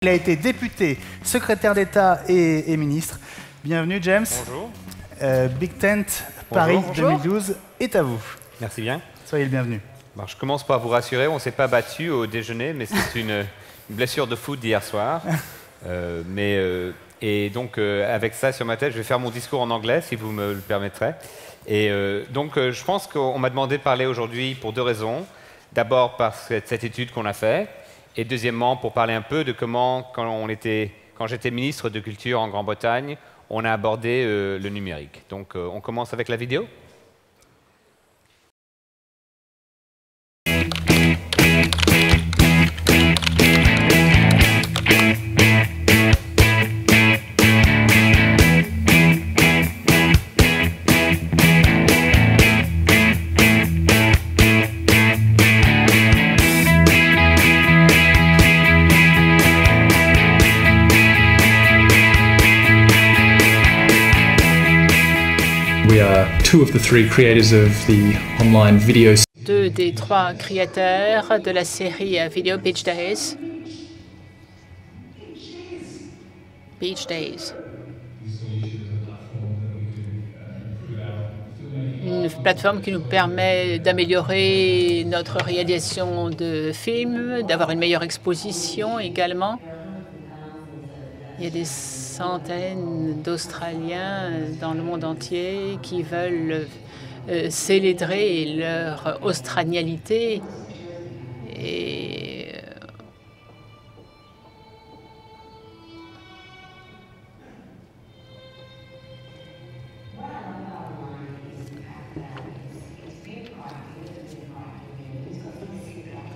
Il a été député, secrétaire d'État et ministre. Bienvenue James. Bonjour. Big Tent Paris Bonjour. 2012 est à vous. Merci bien. Soyez le bienvenu. Bon, je commence par vous rassurer, on ne s'est pas battu au déjeuner, mais c'est une blessure de foot d'hier soir. Et donc, avec ça sur ma tête, je vais faire mon discours en anglais, si vous me le permettrez. Je pense qu'on m'a demandé de parler aujourd'hui pour deux raisons. D'abord, par cette étude qu'on a faite. Et deuxièmement, pour parler un peu de comment, quand j'étais ministre de Culture en Grande-Bretagne, on a abordé le numérique. Donc, on commence avec la vidéo. We are two of the three creators of the online video. Deux des trois créateurs de la série vidéo Beach Days. Beach Days. Une plateforme qui nous permet d'améliorer notre réalisation de films, d'avoir une meilleure exposition également. Il y a des centaines d'Australiens dans le monde entier qui veulent célébrer leur australialité et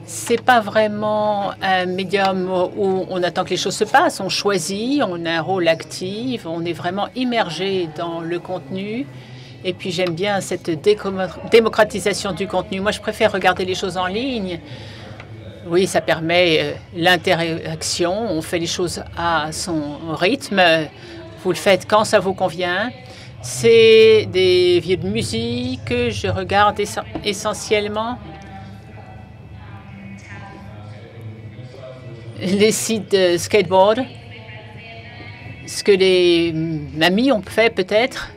c'est pas vraiment un médium où on attend que les choses se passent. On choisit, on a un rôle actif, on est vraiment immergé dans le contenu. Et puis j'aime bien cette démocratisation du contenu. Moi, je préfère regarder les choses en ligne. Oui, ça permet l'interaction. On fait les choses à son rythme. Vous le faites quand ça vous convient. C'est des vidéos de musique que je regarde essentiellement. Les sites de skateboard, ce que les amis ont fait peut-être.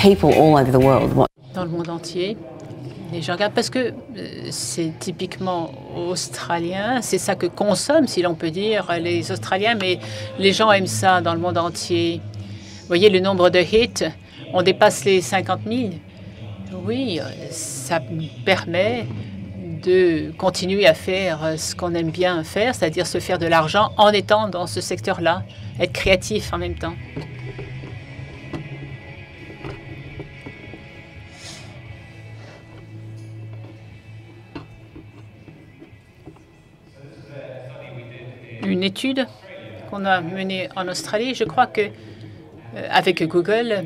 People all over the world. Dans le monde entier, les gens regardent parce que c'est typiquement australien, c'est ça que consomment, si l'on peut dire, les Australiens, mais les gens aiment ça dans le monde entier. Vous voyez le nombre de hits. On dépasse les 50 000. Oui, ça permet de continuer à faire ce qu'on aime bien faire, c'est-à-dire se faire de l'argent en étant dans ce secteur-là, être créatif en même temps. Une étude qu'on a menée en Australie, je crois que avec Google.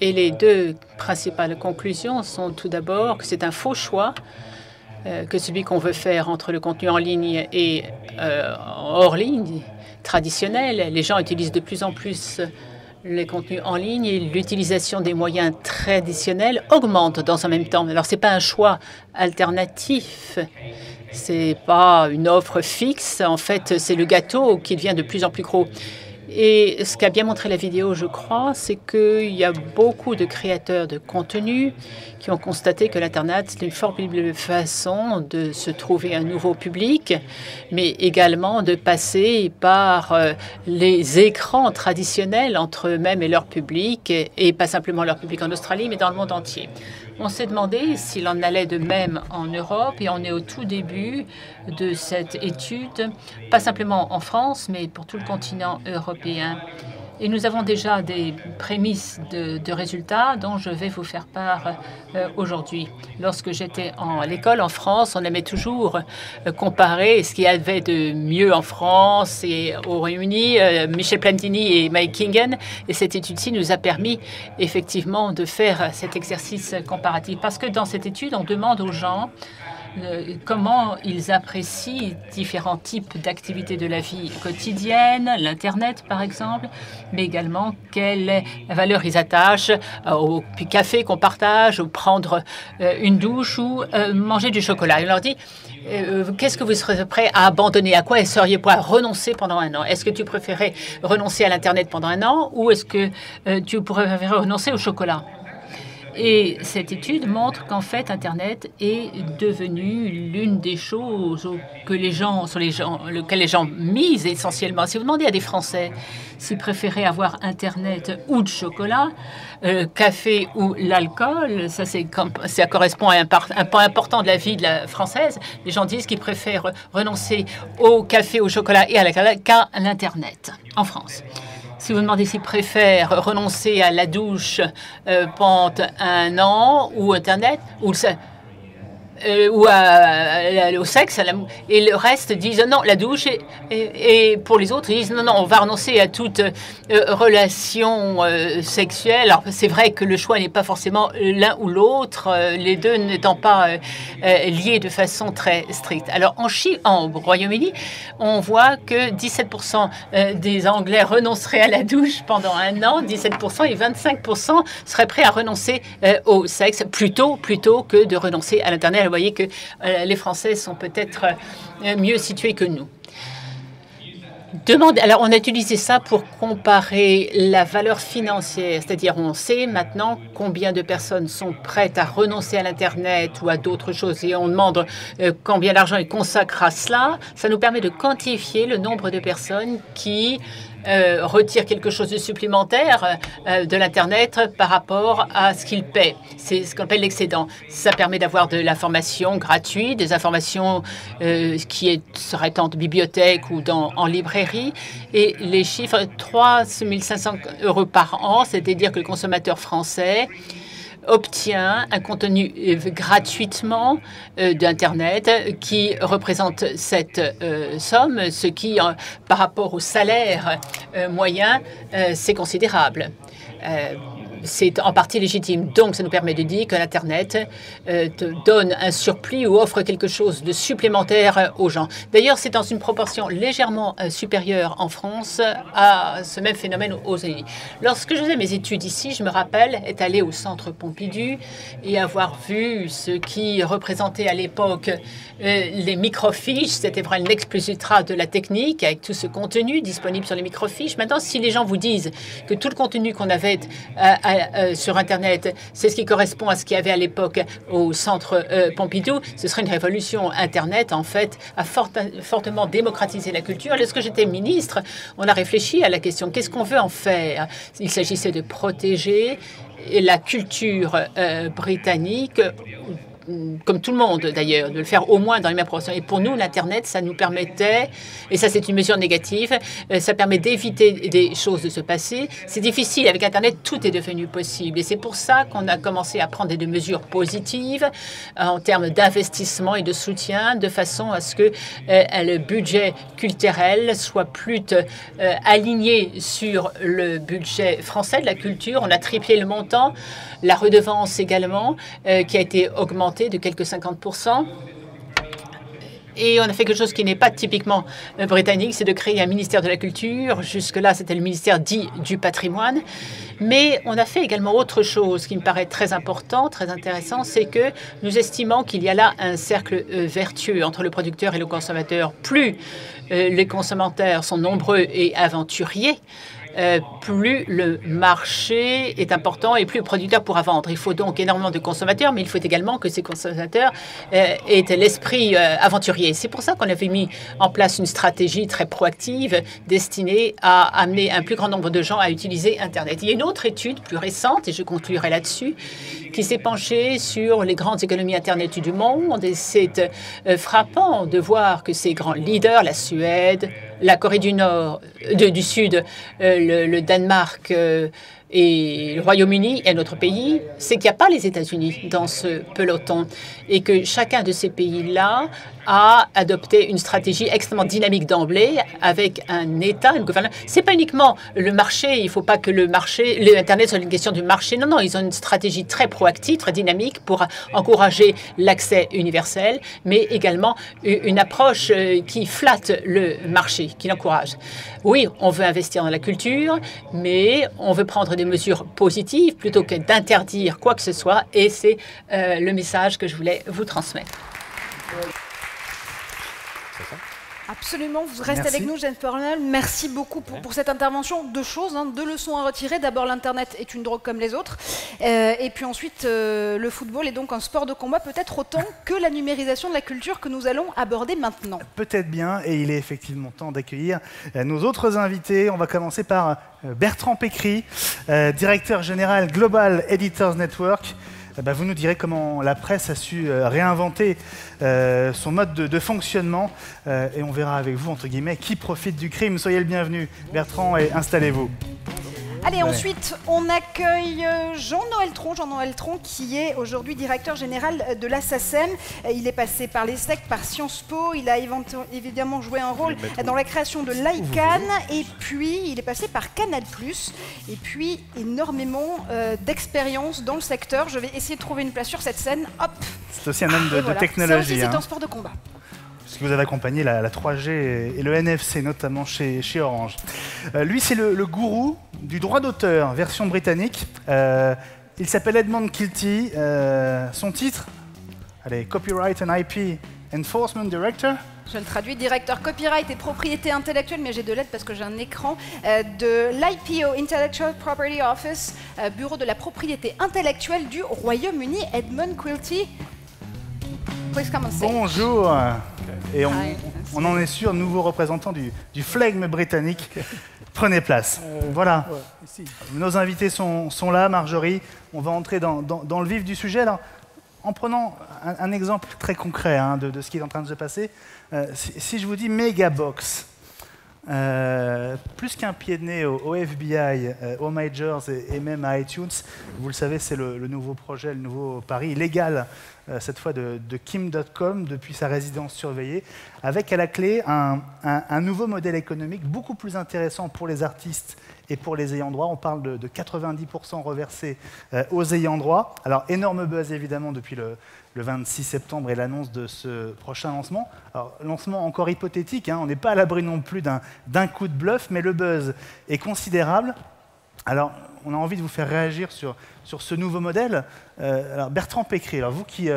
Et les deux principales conclusions sont tout d'abord que c'est un faux choix, que celui qu'on veut faire entre le contenu en ligne et hors ligne, traditionnel. Les gens utilisent de plus en plus les contenus en ligne et l'utilisation des moyens traditionnels augmente dans un même temps. Alors, ce n'est pas un choix alternatif. Ce n'est pas une offre fixe. En fait, c'est le gâteau qui devient de plus en plus gros. Et ce qu'a bien montré la vidéo, je crois, c'est qu'il y a beaucoup de créateurs de contenu qui ont constaté que l'Internet, c'est une formidable façon de se trouver un nouveau public, mais également de passer par les écrans traditionnels entre eux-mêmes et leur public, et pas simplement leur public en Australie, mais dans le monde entier. On s'est demandé s'il en allait de même en Europe, et on est au tout début de cette étude, pas simplement en France, mais pour tout le continent européen. Et nous avons déjà des prémices de résultats dont je vais vous faire part aujourd'hui. Lorsque j'étais à l'école en France, on aimait toujours comparer ce qu'il y avait de mieux en France et au Royaume-Uni, Michel Plantini et Mike Kingen. Et cette étude-ci nous a permis effectivement de faire cet exercice comparatif. Parce que dans cette étude, on demande aux gens comment ils apprécient différents types d'activités de la vie quotidienne, l'Internet par exemple, mais également quelle valeur ils attachent au café qu'on partage, ou prendre une douche ou manger du chocolat. On leur dit qu'est-ce que vous serez prêt à abandonner, à quoi seriez prêt à renoncer pendant un an? Est-ce que tu préférais renoncer à l'Internet pendant un an ou est-ce que tu pourrais renoncer au chocolat? Et cette étude montre qu'en fait, Internet est devenu l'une des choses sur lesquelles les gens misent essentiellement. Si vous demandez à des Français s'ils préféraient avoir Internet ou de chocolat, café ou l'alcool, ça correspond à un point important de la vie de la française. Les gens disent qu'ils préfèrent renoncer au café, au chocolat et à l'alcool qu'à l'Internet en France. Si vous demandez s'ils préfèrent renoncer à la douche pendant un an ou Internet ou au sexe, et le reste disent non, la douche, et pour les autres, ils disent non, on va renoncer à toute relation sexuelle. Alors, c'est vrai que le choix n'est pas forcément l'un ou l'autre, les deux n'étant pas liés de façon très stricte. Alors, en Royaume-Uni, on voit que 17% des Anglais renonceraient à la douche pendant un an, 17%, et 25% seraient prêts à renoncer au sexe plutôt que de renoncer à l'Internet. Vous voyez que les Français sont peut-être mieux situés que nous. Alors, on a utilisé ça pour comparer la valeur financière, c'est-à-dire on sait maintenant combien de personnes sont prêtes à renoncer à l'Internet ou à d'autres choses et on demande combien d'argent ils consacrent à cela. Ça nous permet de quantifier le nombre de personnes qui retirent quelque chose de supplémentaire de l'Internet par rapport à ce qu'ils paient. C'est ce qu'on appelle l'excédent. Ça permet d'avoir de l'information gratuite, des informations qui seraient en bibliothèque ou en librairie. Et les chiffres, 3 500 € par an, c'est-à-dire que le consommateur français obtient un contenu gratuitement d'Internet qui représente cette somme, ce qui, par rapport au salaire moyen, c'est considérable. C'est en partie légitime. Donc, ça nous permet de dire que l'Internet donne un surplus ou offre quelque chose de supplémentaire aux gens. D'ailleurs, c'est dans une proportion légèrement supérieure en France à ce même phénomène aux États-Unis. Lorsque je faisais mes études ici, je me rappelle être allé au Centre Pompidou et avoir vu ce qui représentait à l'époque les microfiches. C'était vraiment l'ex plus ultra de la technique avec tout ce contenu disponible sur les microfiches. Maintenant, si les gens vous disent que tout le contenu qu'on avait sur Internet, c'est ce qui correspond à ce qu'il y avait à l'époque au Centre Pompidou, ce serait une révolution. Internet, en fait, a fortement démocratisé la culture. Lorsque j'étais ministre, on a réfléchi à la question, qu'est-ce qu'on veut en faire? Il s'agissait de protéger la culture britannique, comme tout le monde d'ailleurs, de le faire au moins dans les mêmes proportions. Et pour nous, l'Internet, ça nous permettait, et ça c'est une mesure négative, ça permet d'éviter des choses de se passer. C'est difficile, avec Internet, tout est devenu possible. Et c'est pour ça qu'on a commencé à prendre des mesures positives en termes d'investissement et de soutien, de façon à ce que le budget culturel soit plus aligné sur le budget français de la culture. On a triplé le montant, la redevance également, qui a été augmentée de quelques 50%. Et on a fait quelque chose qui n'est pas typiquement britannique, c'est de créer un ministère de la culture. Jusque-là, c'était le ministère dit du patrimoine. Mais on a fait également autre chose qui me paraît très important, très intéressant, c'est que nous estimons qu'il y a là un cercle vertueux entre le producteur et le consommateur. Plus les consommateurs sont nombreux et aventuriers, plus le marché est important et plus le producteur pourra vendre. Il faut donc énormément de consommateurs, mais il faut également que ces consommateurs aient l'esprit aventurier. C'est pour ça qu'on avait mis en place une stratégie très proactive destinée à amener un plus grand nombre de gens à utiliser Internet. Il y a une autre étude plus récente, et je conclurai là-dessus, qui s'est penchée sur les grandes économies Internet du monde. Et c'est frappant de voir que ces grands leaders, la Suède, la Corée du Sud, le Danemark, et le Royaume-Uni est notre pays, c'est qu'il n'y a pas les États-Unis dans ce peloton et que chacun de ces pays-là a adopté une stratégie extrêmement dynamique d'emblée avec un État, une gouvernance. C'est pas uniquement le marché, il ne faut pas que l'Internet soit une question du marché. Non, non, ils ont une stratégie très proactive, très dynamique pour encourager l'accès universel, mais également une approche qui flatte le marché, qui l'encourage. Oui, on veut investir dans la culture, mais on veut prendre des mesures positives plutôt que d'interdire quoi que ce soit, et c'est le message que je voulais vous transmettre. Absolument, vous restez Merci. avec nous, Jennifer Arnold. Merci beaucoup pour cette intervention. Deux choses, deux leçons à retirer. D'abord, l'Internet est une drogue comme les autres. Et puis ensuite, le football est donc un sport de combat, peut-être autant que la numérisation de la culture que nous allons aborder maintenant. Peut-être bien, et il est effectivement temps d'accueillir nos autres invités. On va commencer par Bertrand Pécry, directeur général Global Editors Network. Vous nous direz comment la presse a su réinventer son mode de fonctionnement et on verra avec vous, entre guillemets, qui profite du crime. Soyez le bienvenu, Bertrand, et installez-vous. Allez, ensuite, on accueille Jean-Noël Tron, qui est aujourd'hui directeur général de la SACEM. Il est passé par l'ESSEC, par Sciences Po. Il a évidemment joué un rôle dans la création de l'ICANN. Et puis, il est passé par Canal+. Et puis, énormément d'expérience dans le secteur. Je vais essayer de trouver une place sur cette scène. Hop. C'est aussi un homme de voilà. technologie. Ça aussi, c'est un sport de combat. Parce que vous avez accompagné la 3G et le NFC, notamment chez Orange. Lui, c'est le gourou du droit d'auteur, version britannique. Il s'appelle Edmond Kilty. Son titre, allez, Copyright and IP Enforcement Director. Je le traduis, directeur copyright et propriété intellectuelle, mais j'ai de l'aide parce que j'ai un écran, de l'IPO, Intellectual Property Office, bureau de la propriété intellectuelle du Royaume-Uni. Edmond Quilty, please come and say. Bonjour. Et on en est sûr, nouveau représentant du flegme britannique. Prenez place. Voilà. Nos invités sont là, Marjorie. On va entrer dans le vif du sujet. Alors, en prenant un exemple très concret de ce qui est en train de se passer, si je vous dis Megabox, plus qu'un pied de nez au FBI, aux majors et même à iTunes, vous le savez, c'est le nouveau projet, le nouveau pari légal, cette fois de Kim.com, depuis sa résidence surveillée, avec à la clé un nouveau modèle économique beaucoup plus intéressant pour les artistes et pour les ayants droit. On parle de 90% reversés aux ayants droit. Alors, énorme buzz évidemment depuis le 26 septembre et l'annonce de ce prochain lancement. Alors, lancement encore hypothétique, on n'est pas à l'abri non plus d'un coup de bluff, mais le buzz est considérable. Alors, on a envie de vous faire réagir sur ce nouveau modèle. Alors, Bertrand Pécry, alors vous qui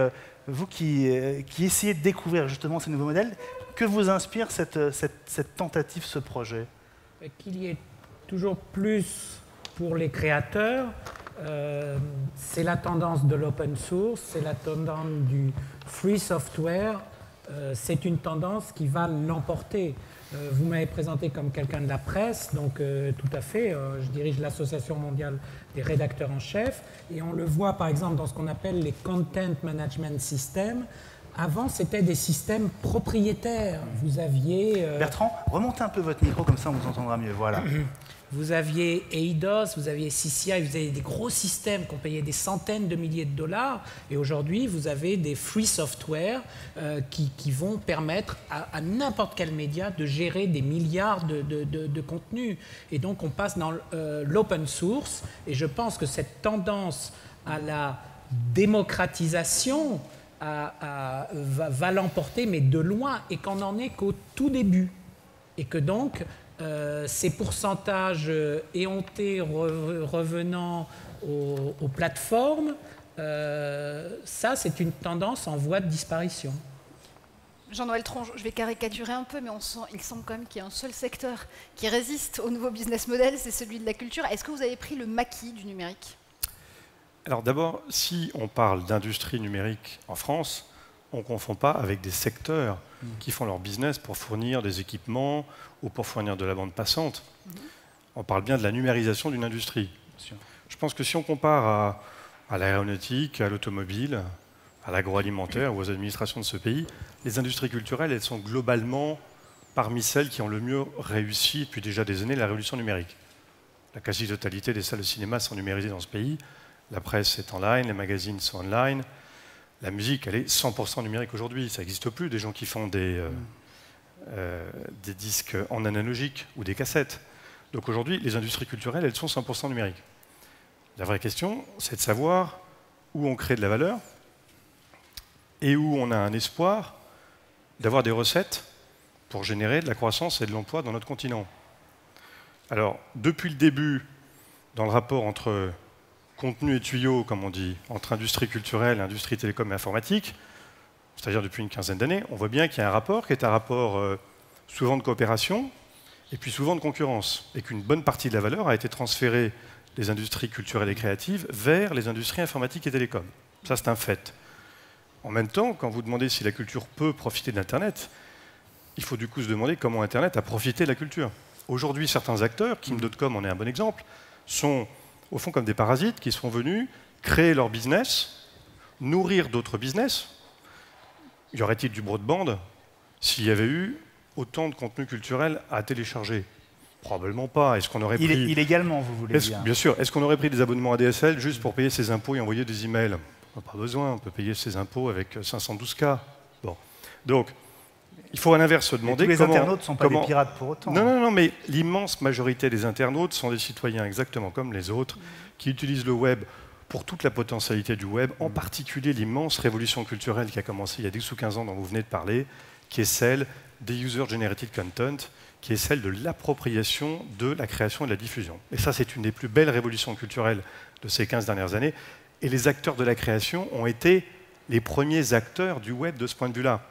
essayez de découvrir justement ces nouveaux modèles, que vous inspire cette tentative, ce projet? Qu'il y ait toujours plus pour les créateurs. C'est la tendance de l'open source, c'est la tendance du free software, c'est une tendance qui va l'emporter. Vous m'avez présenté comme quelqu'un de la presse, donc tout à fait, je dirige l'Association mondiale des rédacteurs en chef, et on le voit par exemple dans ce qu'on appelle les Content Management Systems. Avant, c'était des systèmes propriétaires. Vous aviez... Bertrand, remontez un peu votre micro, comme ça on vous entendra mieux, voilà. Vous aviez Eidos, vous aviez CCI, vous avez des gros systèmes qu'on payait des centaines de milliers de dollars. Et aujourd'hui, vous avez des free software qui vont permettre à n'importe quel média de gérer des milliards de contenus. Et donc, on passe dans l'open source. Et je pense que cette tendance à la démocratisation va l'emporter, mais de loin, et qu'on n'en est qu'au tout début. Et que donc... ces pourcentages éhontés revenant aux plateformes, ça c'est une tendance en voie de disparition. Jean-Noël Tron, je vais caricaturer un peu, mais il semble quand même qu'il y a un seul secteur qui résiste au nouveau business model, c'est celui de la culture. Est-ce que vous avez pris le maquis du numérique? Alors d'abord, si on parle d'industrie numérique en France, on ne confond pas avec des secteurs qui font leur business pour fournir des équipements ou pour fournir de la bande passante. On parle bien de la numérisation d'une industrie. Je pense que si on compare à l'aéronautique, à l'automobile, à l'agroalimentaire ou aux administrations de ce pays, les industries culturelles, elles sont globalement parmi celles qui ont le mieux réussi depuis déjà des années la révolution numérique. La quasi-totalité des salles de cinéma sont numérisées dans ce pays. La presse est online, les magazines sont online. La musique, elle est 100% numérique aujourd'hui. Ça n'existe plus, des gens qui font des disques en analogique ou des cassettes. Donc aujourd'hui, les industries culturelles, elles sont 100% numériques. La vraie question, c'est de savoir où on crée de la valeur et où on a un espoir d'avoir des recettes pour générer de la croissance et de l'emploi dans notre continent. Alors, depuis le début, dans le rapport entre contenu et tuyau, comme on dit, entre industrie culturelle, industrie télécom et informatique, c'est-à-dire depuis une quinzaine d'années, on voit bien qu'il y a un rapport qui est un rapport souvent de coopération et puis souvent de concurrence, et qu'une bonne partie de la valeur a été transférée des industries culturelles et créatives vers les industries informatiques et télécom. Ça, c'est un fait. En même temps, quand vous demandez si la culture peut profiter d'Internet, il faut du coup se demander comment Internet a profité de la culture. Aujourd'hui, certains acteurs, Kim.com en est un bon exemple, sont au fond comme des parasites qui sont venus créer leur business, nourrir d'autres business. Y aurait-il du broadband s'il y avait eu autant de contenu culturel à télécharger? Probablement pas. Est-ce qu'on aurait pris... Illégalement, vous voulez dire? Bien sûr. Est-ce qu'on aurait pris des abonnements ADSL juste pour payer ses impôts et envoyer des emails? Pas besoin. On peut payer ses impôts avec 512K. Bon. Donc, il faut à l'inverse se demander tous les comment... internautes ne sont pas des pirates pour autant. Non, mais l'immense majorité des internautes sont des citoyens exactement comme les autres qui utilisent le web pour toute la potentialité du web, en particulier l'immense révolution culturelle qui a commencé il y a 10 ou 15 ans dont vous venez de parler, qui est celle des user-generated content, qui est celle de l'appropriation de la création et de la diffusion. Et ça, c'est une des plus belles révolutions culturelles de ces 15 dernières années. Et les acteurs de la création ont été les premiers acteurs du web de ce point de vue-là.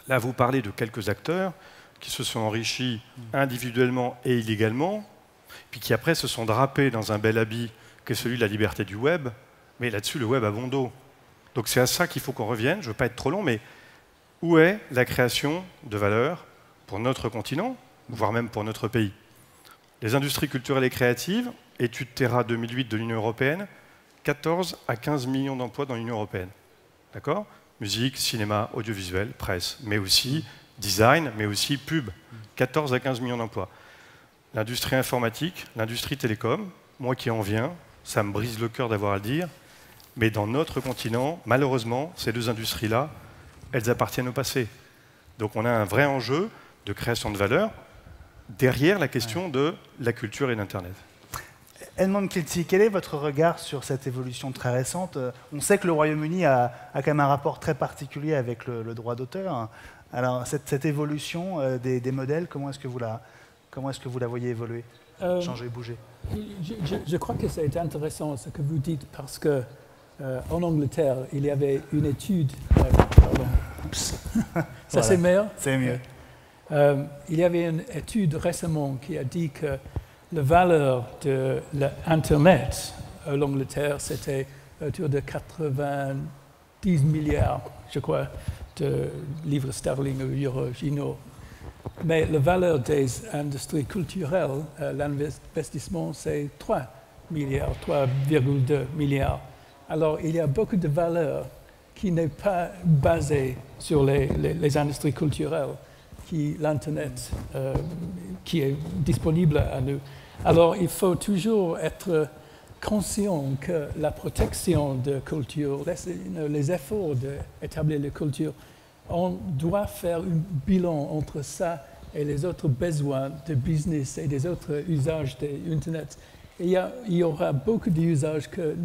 Là, vous parlez de quelques acteurs qui se sont enrichis individuellement et illégalement, puis qui après se sont drapés dans un bel habit qui est celui de la liberté du web, mais là-dessus, le web a bon dos. Donc c'est à ça qu'il faut qu'on revienne. Je ne veux pas être trop long, mais où est la création de valeur pour notre continent, voire même pour notre pays? Les industries culturelles et créatives, étude Terra 2008 de l'Union européenne, 14 à 15 millions d'emplois dans l'Union européenne. D'accord? Musique, cinéma, audiovisuel, presse, mais aussi design, mais aussi pub. 14 à 15 millions d'emplois. L'industrie informatique, l'industrie télécom, moi qui en viens, ça me brise le cœur d'avoir à le dire, mais dans notre continent, malheureusement, ces deux industries-là, elles appartiennent au passé. Donc on a un vrai enjeu de création de valeur derrière la question de la culture et d'Internet. Edmond Kilty, quel est votre regard sur cette évolution très récente? On sait que le Royaume-Uni a quand même un rapport très particulier avec le droit d'auteur. Alors cette évolution des modèles, comment est-ce que vous la voyez évoluer, changer, bouger? Je crois que c'est intéressant ce que vous dites parce que en Angleterre, il y avait une étude. Pardon. Ça, voilà. C'est meilleur? C'est mieux. Il y avait une étude récemment qui a dit que la valeur de l'Internet en Angleterre, c'était autour de 90 milliards, je crois, de livres sterling ou originaux. Mais la valeur des industries culturelles, l'investissement, c'est 3 milliards, 3,2 milliards. Alors, il y a beaucoup de valeur qui n'est pas basée sur les industries culturelles, l'Internet qui est disponible à nous. Alors, il faut toujours être conscient que la protection de culture, les efforts d'établir la culture, on doit faire un bilan entre ça et les autres besoins de business et des autres usages d'Internet. Il y aura beaucoup d'usages que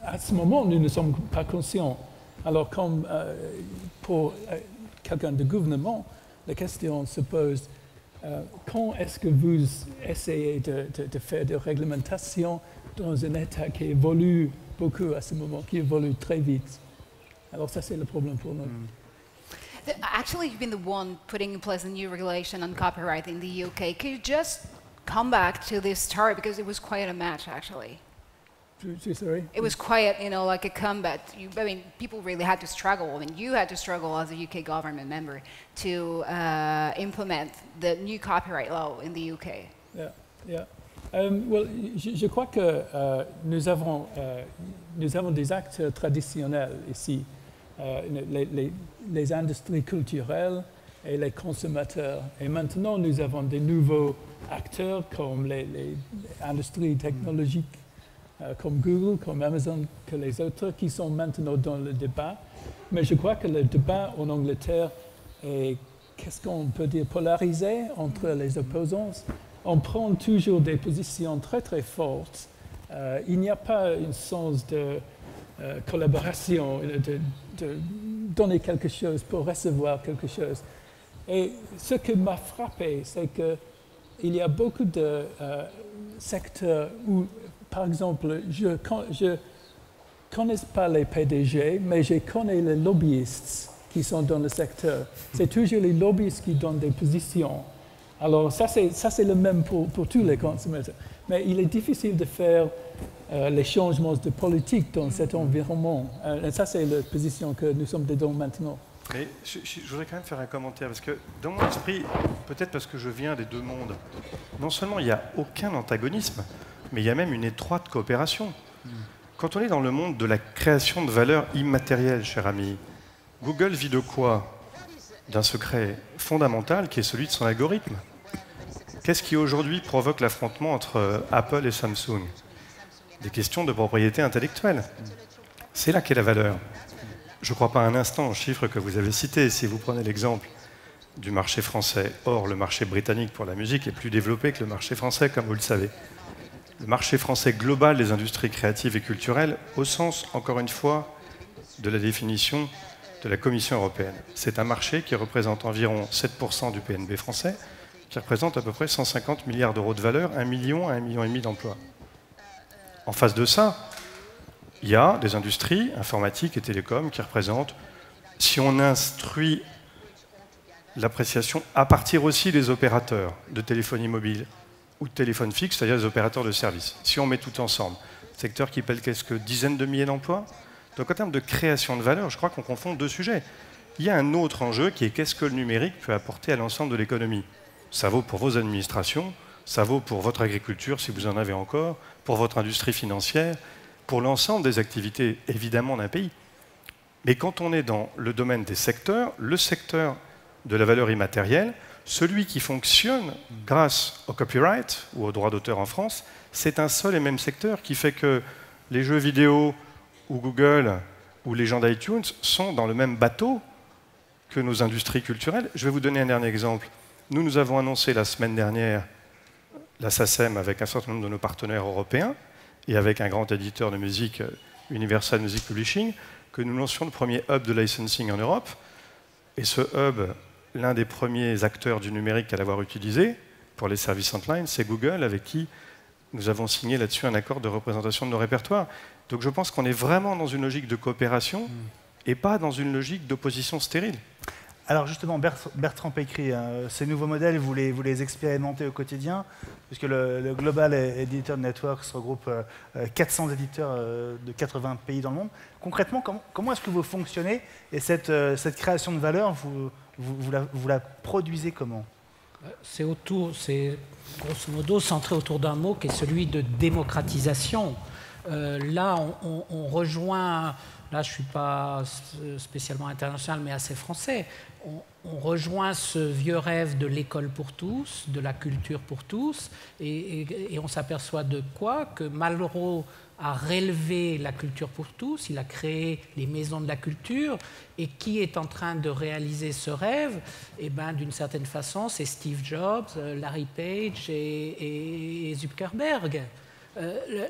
à ce moment, nous ne sommes pas conscients. Alors, comme pour quelqu'un de gouvernement, la question se pose, quand est-ce que vous essayez de faire des réglementations dans un État qui évolue beaucoup à ce moment, qui évolue très vite? Alors ça, c'est le problème pour nous. Actually, you've been the one putting in place a new regulation on copyright in the UK. Could you just come back to this story, because it was quite a match, actually. Sorry? It was quite, like a combat. People really had to struggle. You had to struggle as a UK government member to implement the new copyright law in the UK. Yeah. Well, je crois que nous avons des actes traditionnels ici. Les industries culturelles et les consommateurs. Et maintenant, nous avons des nouveaux acteurs comme les industries technologiques, comme Google, comme Amazon, que les autres, qui sont maintenant dans le débat. Mais je crois que le débat en Angleterre est, qu'est-ce qu'on peut dire, polarisé entre les opposants. On prend toujours des positions très très fortes. Il n'y a pas un sens de collaboration, de donner quelque chose pour recevoir quelque chose. Et ce qui m'a frappé, c'est qu'il y a beaucoup de secteurs où, par exemple, je ne connais pas les PDG, mais je connais les lobbyistes qui sont dans le secteur. C'est toujours les lobbyistes qui donnent des positions. Alors ça c'est le même pour tous les consommateurs. Mais il est difficile de faire les changements de politique dans cet environnement. Et ça c'est la position que nous sommes dedans maintenant. Mais je voudrais quand même faire un commentaire, parce que dans mon esprit, peut-être parce que je viens des deux mondes, non seulement il n'y a aucun antagonisme, mais il y a même une étroite coopération. Quand on est dans le monde de la création de valeur immatérielle, cher ami, Google vit de quoi? D'un secret fondamental qui est celui de son algorithme. Qu'est-ce qui aujourd'hui provoque l'affrontement entre Apple et Samsung? Des questions de propriété intellectuelle. C'est là qu'est la valeur. Je ne crois pas un instant aux chiffres que vous avez cités. Si vous prenez l'exemple du marché français, or le marché britannique pour la musique est plus développé que le marché français, comme vous le savez. Le marché français global des industries créatives et culturelles, au sens, encore une fois, de la définition de la Commission européenne. C'est un marché qui représente environ 7% du PNB français, qui représente à peu près 150 milliards d'euros de valeur, 1 million à 1,5 million d'emplois. En face de ça, il y a des industries informatiques et télécoms qui représentent, si on instruit l'appréciation à partir aussi des opérateurs de téléphonie mobile ou de téléphone fixe, c'est-à-dire des opérateurs de services, si on met tout ensemble, secteur qui pèle quelques dizaines de milliers d'emplois. Donc en termes de création de valeur, je crois qu'on confond deux sujets. Il y a un autre enjeu qui est qu'est-ce que le numérique peut apporter à l'ensemble de l'économie. Ça vaut pour vos administrations, ça vaut pour votre agriculture si vous en avez encore, pour votre industrie financière, pour l'ensemble des activités évidemment d'un pays. Mais quand on est dans le domaine des secteurs, le secteur de la valeur immatérielle, celui qui fonctionne grâce au copyright ou au droit d'auteur en France, c'est un seul et même secteur qui fait que les jeux vidéo ou Google ou les gens d'iTunes sont dans le même bateau que nos industries culturelles. Je vais vous donner un dernier exemple. Nous avons annoncé la semaine dernière, la SACEM, avec un certain nombre de nos partenaires européens et avec un grand éditeur de musique, Universal Music Publishing, que nous lancions le premier hub de licensing en Europe. Et ce hub, l'un des premiers acteurs du numérique à l'avoir utilisé pour les services online, c'est Google, avec qui nous avons signé là-dessus un accord de représentation de nos répertoires. Donc je pense qu'on est vraiment dans une logique de coopération et pas dans une logique d'opposition stérile. Alors justement, Bertrand Pécry, ces nouveaux modèles, vous les expérimentez au quotidien, puisque le Global Editor Network regroupe 400 éditeurs de 80 pays dans le monde. Concrètement, comment est-ce que vous fonctionnez et cette création de valeur, vous la produisez comment? C'est grosso modo centré autour d'un mot qui est celui de démocratisation. Là, on rejoint, là je ne suis pas spécialement international mais assez français, on rejoint ce vieux rêve de l'école pour tous, de la culture pour tous, et on s'aperçoit de quoi? Que Malraux a relevé la culture pour tous, il a créé les maisons de la culture, et qui est en train de réaliser ce rêve? Eh bien, d'une certaine façon, c'est Steve Jobs, Larry Page et Zuckerberg.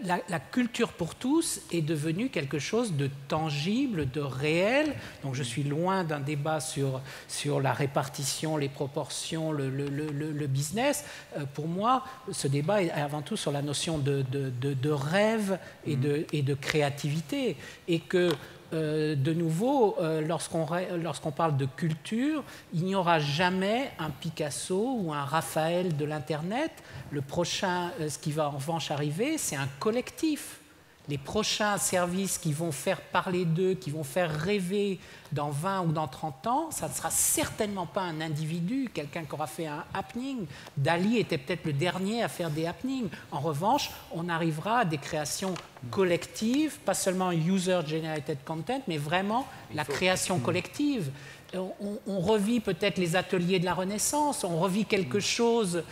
La culture pour tous est devenue quelque chose de tangible, de réel. Donc je suis loin d'un débat sur la répartition, les proportions, le business. Pour moi, ce débat est avant tout sur la notion de rêve et de créativité. Et que, de nouveau, lorsqu'on parle de culture, il n'y aura jamais un Picasso ou un Raphaël de l'Internet. Le prochain, ce qui va en revanche arriver, c'est un collectif. Les prochains services qui vont faire parler d'eux, qui vont faire rêver dans 20 ou dans 30 ans, ça ne sera certainement pas un individu, quelqu'un qui aura fait un happening. Dali était peut-être le dernier à faire des happenings. En revanche, on arrivera à des créations collectives, pas seulement user-generated content, mais vraiment la création collective. on revit peut-être les ateliers de la Renaissance, on revit quelque chose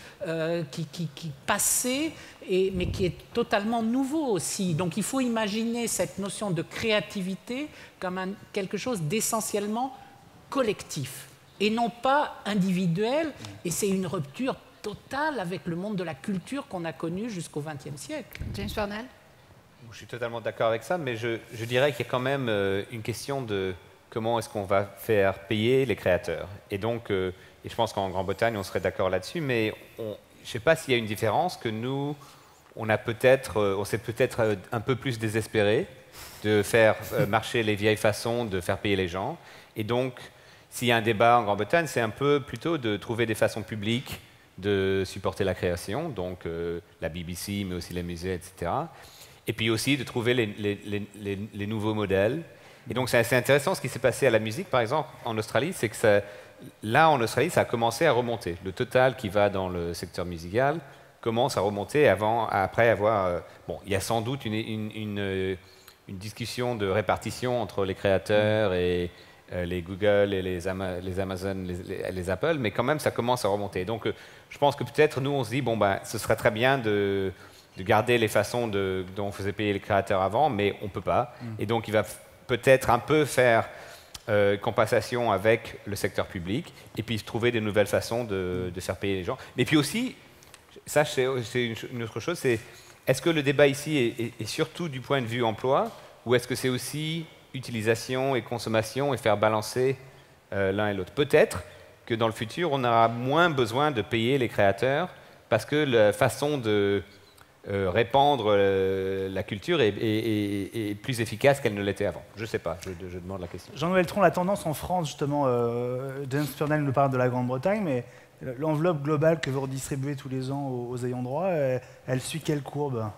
qui passait, mais qui est totalement nouveau aussi. Donc il faut imaginer cette notion de créativité comme quelque chose d'essentiellement collectif et non pas individuel. Et c'est une rupture totale avec le monde de la culture qu'on a connu jusqu'au XXe siècle. James Purnell. Je suis totalement d'accord avec ça, mais je dirais qu'il y a quand même une question de comment est-ce qu'on va faire payer les créateurs. Et donc, et je pense qu'en Grande-Bretagne, on serait d'accord là-dessus, mais je ne sais pas s'il y a une différence que nous, on s'est peut-être un peu plus désespéré de faire marcher les vieilles façons de faire payer les gens. Et donc, s'il y a un débat en Grande-Bretagne, c'est un peu plutôt de trouver des façons publiques de supporter la création, donc la BBC, mais aussi les musées, etc. Et puis aussi de trouver les nouveaux modèles. Et donc c'est assez intéressant ce qui s'est passé à la musique, par exemple, en Australie, c'est que là, en Australie, ça a commencé à remonter. Le total qui va dans le secteur musical commence à remonter après avoir... bon, il y a sans doute une discussion de répartition entre les créateurs et les Google et les Amazon, les Apple, mais quand même, ça commence à remonter. Donc je pense que peut-être, nous, on se dit, bon, ben, ce serait très bien de garder les façons dont on faisait payer les créateurs avant, mais on ne peut pas. Et donc, il va peut-être un peu faire compensation avec le secteur public, et puis trouver des nouvelles façons de faire payer les gens. Mais puis aussi, ça, c'est une autre chose, c'est est-ce que le débat ici est surtout du point de vue emploi, ou est-ce que c'est aussi utilisation et consommation et faire balancer l'un et l'autre? Peut-être que dans le futur, on aura moins besoin de payer les créateurs, parce que la façon de répandre la culture est plus efficace qu'elle ne l'était avant. Je ne sais pas, je demande la question. Jean-Noël Tron, la tendance en France, justement, James Purnell nous parle de la Grande-Bretagne, mais l'enveloppe globale que vous redistribuez tous les ans aux ayants droit, elle suit quelle courbe?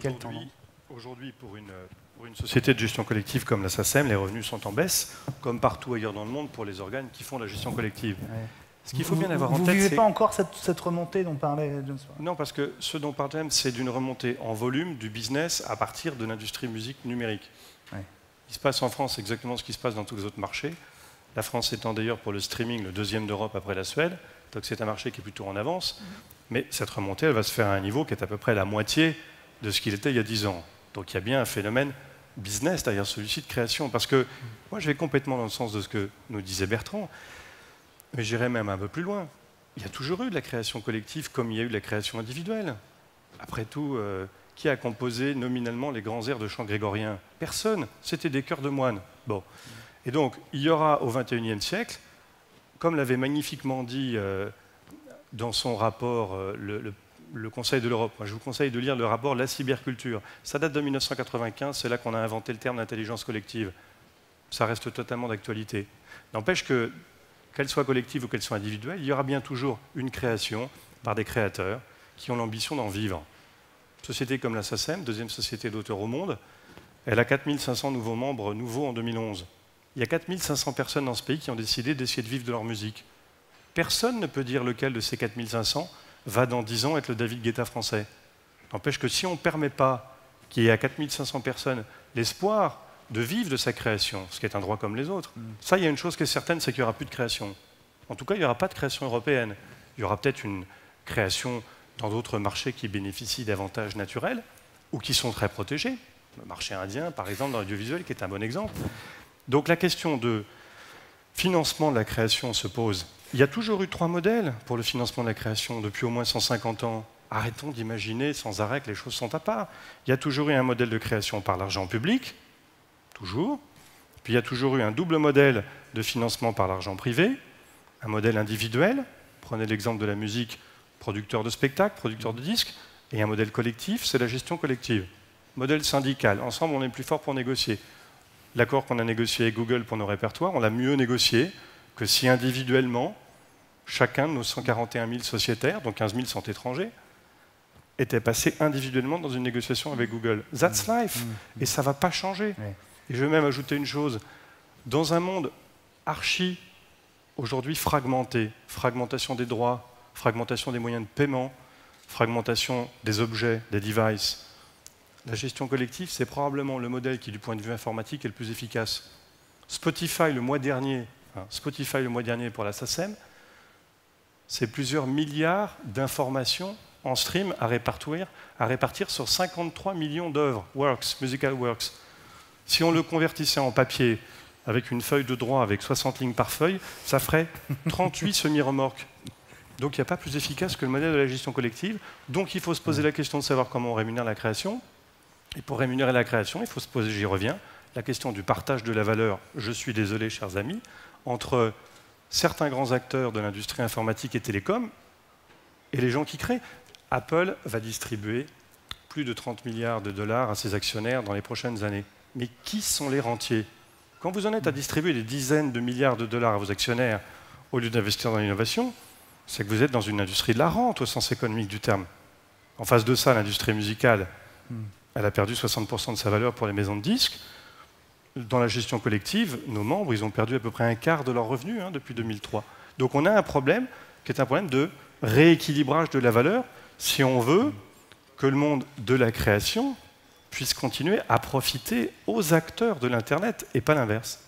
Quelle tendance? Aujourd'hui, pour une société de gestion collective comme la SACEM, les revenus sont en baisse, comme partout ailleurs dans le monde pour les organes qui font la gestion collective. Ouais. Ce qu'il faut bien avoir en tête, vous ne vivez pas encore cette remontée dont parlait James Purnell? Non, parce que ce dont parle James, c'est d'une remontée en volume du business à partir de l'industrie musique numérique. Ouais. Il se passe en France exactement ce qui se passe dans tous les autres marchés. La France étant d'ailleurs pour le streaming le deuxième d'Europe après la Suède, donc c'est un marché qui est plutôt en avance. Mais cette remontée, elle va se faire à un niveau qui est à peu près la moitié de ce qu'il était il y a 10 ans. Donc il y a bien un phénomène business derrière celui-ci de création. Parce que moi, je vais complètement dans le sens de ce que nous disait Bertrand. Mais j'irai même un peu plus loin. Il y a toujours eu de la création collective comme il y a eu de la création individuelle. Après tout, qui a composé nominalement les grands airs de chant grégorien? Personne. C'était des chœurs de moines. Bon. Et donc, il y aura au XXIe siècle, comme l'avait magnifiquement dit dans son rapport le Conseil de l'Europe. Moi, je vous conseille de lire le rapport La cyberculture. Ça date de 1995, c'est là qu'on a inventé le terme d'intelligence collective. Ça reste totalement d'actualité. N'empêche que qu'elle soit collective ou qu'elle soit individuelle, il y aura bien toujours une création par des créateurs qui ont l'ambition d'en vivre. Une société comme la SACEM, deuxième société d'auteurs au monde, elle a 4500 nouveaux membres nouveaux en 2011. Il y a 4500 personnes dans ce pays qui ont décidé d'essayer de vivre de leur musique. Personne ne peut dire lequel de ces 4500 va dans 10 ans être le David Guetta français. N'empêche que si on ne permet pas qu'il y ait à 4500 personnes l'espoir de vivre de sa création, ce qui est un droit comme les autres. Ça, il y a une chose qui est certaine, c'est qu'il n'y aura plus de création. En tout cas, il n'y aura pas de création européenne. Il y aura peut-être une création dans d'autres marchés qui bénéficient d'avantages naturels ou qui sont très protégés. Le marché indien, par exemple, dans l'audiovisuel, qui est un bon exemple. Donc la question de financement de la création se pose. Il y a toujours eu 3 modèles pour le financement de la création depuis au moins 150 ans. Arrêtons d'imaginer sans arrêt que les choses sont à part. Il y a toujours eu un modèle de création par l'argent public, toujours. Puis il y a toujours eu un double modèle de financement par l'argent privé, un modèle individuel, prenez l'exemple de la musique, producteur de spectacles, producteur de disques, et un modèle collectif, c'est la gestion collective. Modèle syndical, ensemble on est plus fort pour négocier. L'accord qu'on a négocié avec Google pour nos répertoires, on l'a mieux négocié que si individuellement, chacun de nos 141 000 sociétaires, dont 15 000 sont étrangers, était passé individuellement dans une négociation avec Google. That's life. Et ça ne va pas changer. Et je vais même ajouter une chose. Dans un monde archi, aujourd'hui fragmenté, fragmentation des droits, fragmentation des moyens de paiement, fragmentation des objets, des devices, la gestion collective, c'est probablement le modèle qui, du point de vue informatique, est le plus efficace. Spotify, le mois dernier, Spotify le mois dernier pour la SACEM, c'est plusieurs milliards d'informations en stream à répartir sur 53 millions d'œuvres, musical works. Si on le convertissait en papier avec une feuille de droit avec 60 lignes par feuille, ça ferait 38 semi-remorques. Donc il n'y a pas plus efficace que le modèle de la gestion collective. Donc il faut se poser la question de savoir comment on rémunère la création. Et pour rémunérer la création, il faut se poser, j'y reviens, la question du partage de la valeur, je suis désolé, chers amis, entre certains grands acteurs de l'industrie informatique et télécom et les gens qui créent. Apple va distribuer plus de 30 milliards de dollars à ses actionnaires dans les prochaines années. Mais qui sont les rentiers? Quand vous en êtes à distribuer des dizaines de milliards de dollars à vos actionnaires au lieu d'investir dans l'innovation, c'est que vous êtes dans une industrie de la rente au sens économique du terme. En face de ça, l'industrie musicale, elle a perdu 60% de sa valeur pour les maisons de disques. Dans la gestion collective, nos membres, ils ont perdu à peu près un quart de leurs revenus depuis 2003. Donc on a un problème qui est un problème de rééquilibrage de la valeur si on veut que le monde de la création puisse continuer à profiter aux acteurs de l'Internet et pas l'inverse.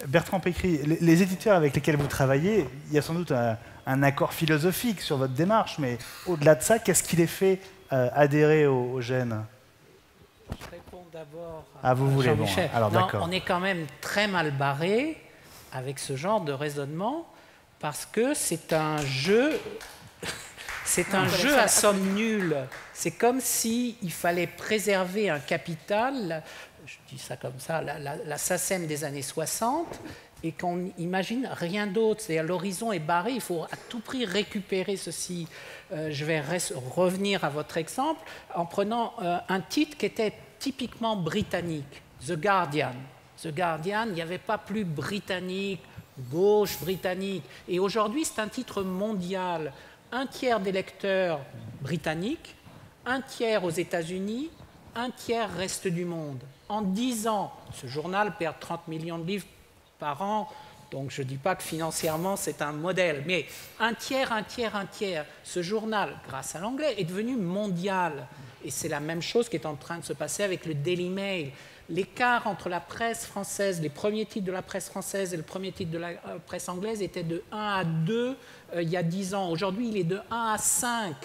Bertrand Pécry, les éditeurs avec lesquels vous travaillez, il y a sans doute un accord philosophique sur votre démarche, mais au-delà de ça, qu'est-ce qui les fait adhérer au gène? Je réponds d'abord à vous voulez, Jean-Michel. bon, alors d'accord. On est quand même très mal barré avec ce genre de raisonnement parce que c'est un jeu. C'est un jeu à somme nulle. C'est comme s'il fallait préserver un capital, je dis ça comme ça, la SACEM des années 60, et qu'on n'imagine rien d'autre. C'est-à-dire l'horizon est barré, il faut à tout prix récupérer ceci. Je vais revenir à votre exemple en prenant un titre qui était typiquement britannique, The Guardian. The Guardian, il n'y avait pas plus britannique, gauche britannique. Et aujourd'hui, c'est un titre mondial. Un tiers des lecteurs britanniques, un tiers aux États-Unis, un tiers reste du monde. En 10 ans, ce journal perd 30 millions de livres par an, donc je ne dis pas que financièrement c'est un modèle, mais un tiers, ce journal, grâce à l'anglais, est devenu mondial. Et c'est la même chose qui est en train de se passer avec le Daily Mail. L'écart entre la presse française, les premiers titres de la presse française et le premier titre de la presse anglaise était de 1 à 2 il y a 10 ans. Aujourd'hui, il est de 1 à 5.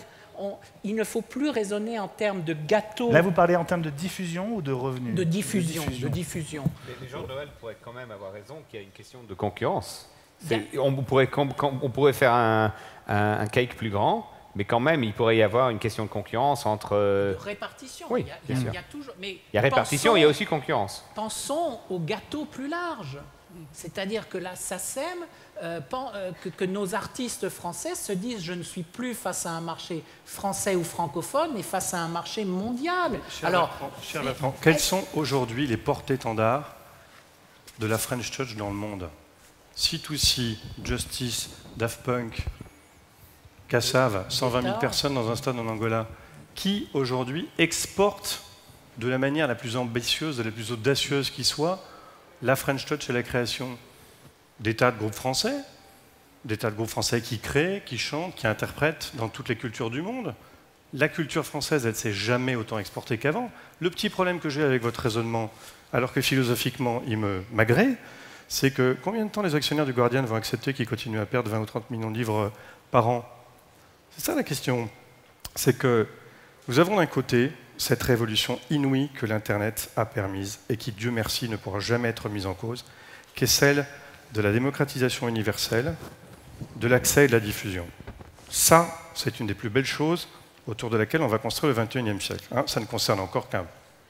Il ne faut plus raisonner en termes de gâteau. Là, vous parlez en termes de diffusion ou de revenus? De diffusion. Mais les gens de Noël pourraient quand même avoir raison qu'il y a une question de concurrence. On pourrait faire un cake plus grand, mais quand même, il pourrait y avoir une question de concurrence entre... De répartition. Oui, il y a toujours... Mais il y a répartition, il y a aussi concurrence. Pensons au gâteau plus large. C'est-à-dire que la SACEM, que nos artistes français se disent « je ne suis plus face à un marché français ou francophone, mais face à un marché mondial ». Cher Bertrand, quels sont aujourd'hui les porte-étendards de la French Touch dans le monde? C2C, Justice, Daft Punk, Kassav, 120 000 personnes dans un stade en Angola, qui aujourd'hui exportent de la manière la plus ambitieuse, de la plus audacieuse qui soit, la French Touch et la création? Des tas de groupes français, qui créent, qui chantent, qui interprètent dans toutes les cultures du monde. La culture française, elle ne s'est jamais autant exportée qu'avant. Le petit problème que j'ai avec votre raisonnement, alors que philosophiquement il m'agrée, c'est que combien de temps les actionnaires du Guardian vont accepter qu'ils continuent à perdre 20 ou 30 millions de livres par an? C'est ça la question. C'est que nous avons d'un côté cette révolution inouïe que l'Internet a permise et qui, Dieu merci, ne pourra jamais être mise en cause, qui est celle de la démocratisation universelle, de l'accès et de la diffusion. Ça, c'est une des plus belles choses autour de laquelle on va construire le XXIe siècle. Ça ne concerne encore qu'un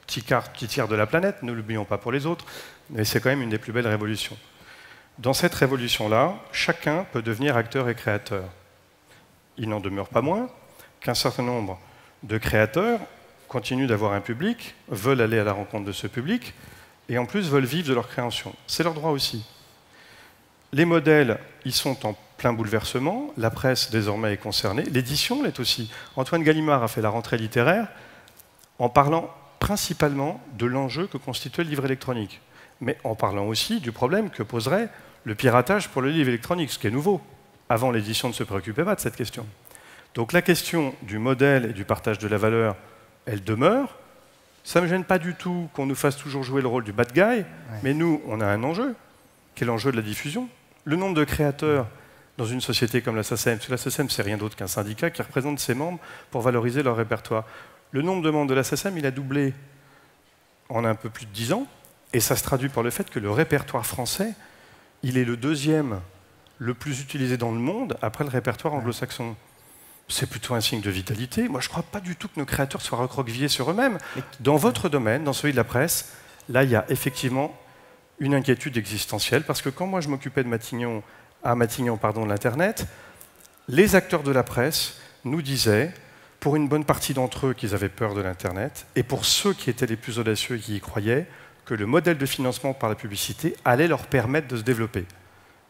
petit tiers de la planète, ne l'oublions pas pour les autres, mais c'est quand même une des plus belles révolutions. Dans cette révolution-là, chacun peut devenir acteur et créateur. Il n'en demeure pas moins qu'un certain nombre de créateurs continuent d'avoir un public, veulent aller à la rencontre de ce public, et en plus veulent vivre de leur création. C'est leur droit aussi. Les modèles, ils sont en plein bouleversement, la presse désormais est concernée, l'édition l'est aussi. Antoine Gallimard a fait la rentrée littéraire en parlant principalement de l'enjeu que constituait le livre électronique, mais en parlant aussi du problème que poserait le piratage pour le livre électronique, ce qui est nouveau. Avant, l'édition ne se préoccupait pas de cette question. Donc la question du modèle et du partage de la valeur, elle demeure. Ça ne me gêne pas du tout qu'on nous fasse toujours jouer le rôle du bad guy, mais nous, on a un enjeu, qui est l'enjeu de la diffusion. le nombre de créateurs dans une société comme la SACEM, parce que la SACEM, c'est rien d'autre qu'un syndicat qui représente ses membres pour valoriser leur répertoire. Le nombre de membres de la SACEM, il a doublé en un peu plus de 10 ans, et ça se traduit par le fait que le répertoire français, il est le deuxième le plus utilisé dans le monde après le répertoire anglo-saxon. C'est plutôt un signe de vitalité. Moi, je ne crois pas du tout que nos créateurs soient recroquevillés sur eux-mêmes. Dans votre domaine, dans celui de la presse, là, il y a effectivement une inquiétude existentielle, parce que quand moi, je m'occupais de Matignon, de l'Internet, les acteurs de la presse nous disaient, pour une bonne partie d'entre eux, qu'ils avaient peur de l'Internet, et pour ceux qui étaient les plus audacieux et qui y croyaient, que le modèle de financement par la publicité allait leur permettre de se développer.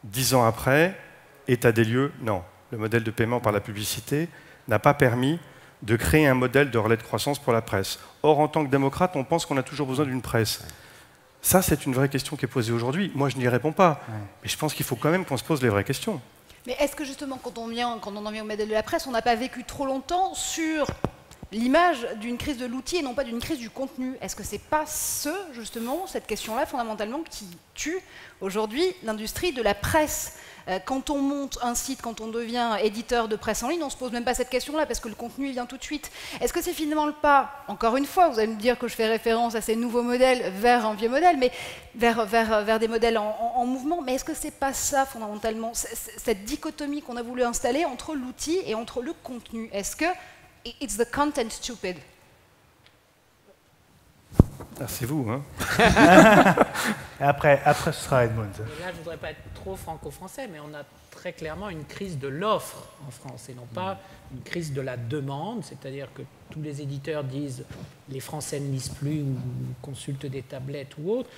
10 ans après, état des lieux, non. Le modèle de paiement par la publicité n'a pas permis de créer un modèle de relais de croissance pour la presse. Or, en tant que démocrate, on pense qu'on a toujours besoin d'une presse. Ça, c'est une vraie question qui est posée aujourd'hui. Moi, je n'y réponds pas. Mais je pense qu'il faut quand même qu'on se pose les vraies questions. Mais est-ce que justement, quand on en vient au modèle de la presse, on n'a pas vécu trop longtemps sur l'image d'une crise de l'outil et non pas d'une crise du contenu? Est-ce que c'est pas justement, cette question-là, fondamentalement, qui tue aujourd'hui l'industrie de la presse? Quand on monte un site, quand on devient éditeur de presse en ligne, on ne se pose même pas cette question-là parce que le contenu il vient tout de suite. Est-ce que c'est finalement le pas, encore une fois, vous allez me dire que je fais référence à ces nouveaux modèles vers un vieux modèle, mais vers des modèles en mouvement, mais est-ce que c'est pas ça fondamentalement, cette dichotomie qu'on a voulu installer entre l'outil et entre le contenu? Est-ce que it's the content stupid? Ah, c'est vous, hein. Après, ce sera Edmond. Là, je ne voudrais pas être trop franco-français, mais on a très clairement une crise de l'offre en France et non pas une crise de la demande, c'est-à-dire que tous les éditeurs disent les Français ne lisent plus ou consultent des tablettes ou autres.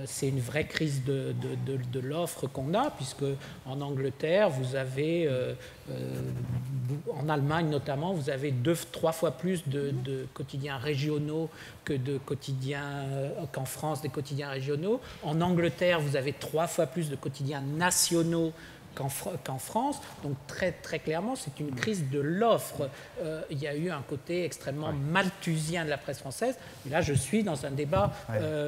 C'est une vraie crise de l'offre qu'on a, puisque en Angleterre, vous avez, en Allemagne notamment, vous avez 2-3 fois plus de quotidiens régionaux que de quotidiens, qu'en France, des quotidiens régionaux. En Angleterre, vous avez 3 fois plus de quotidiens nationaux qu'en France. Donc très, très clairement, c'est une crise de l'offre. Il y a eu un côté extrêmement malthusien de la presse française. Mais là, je suis dans un débat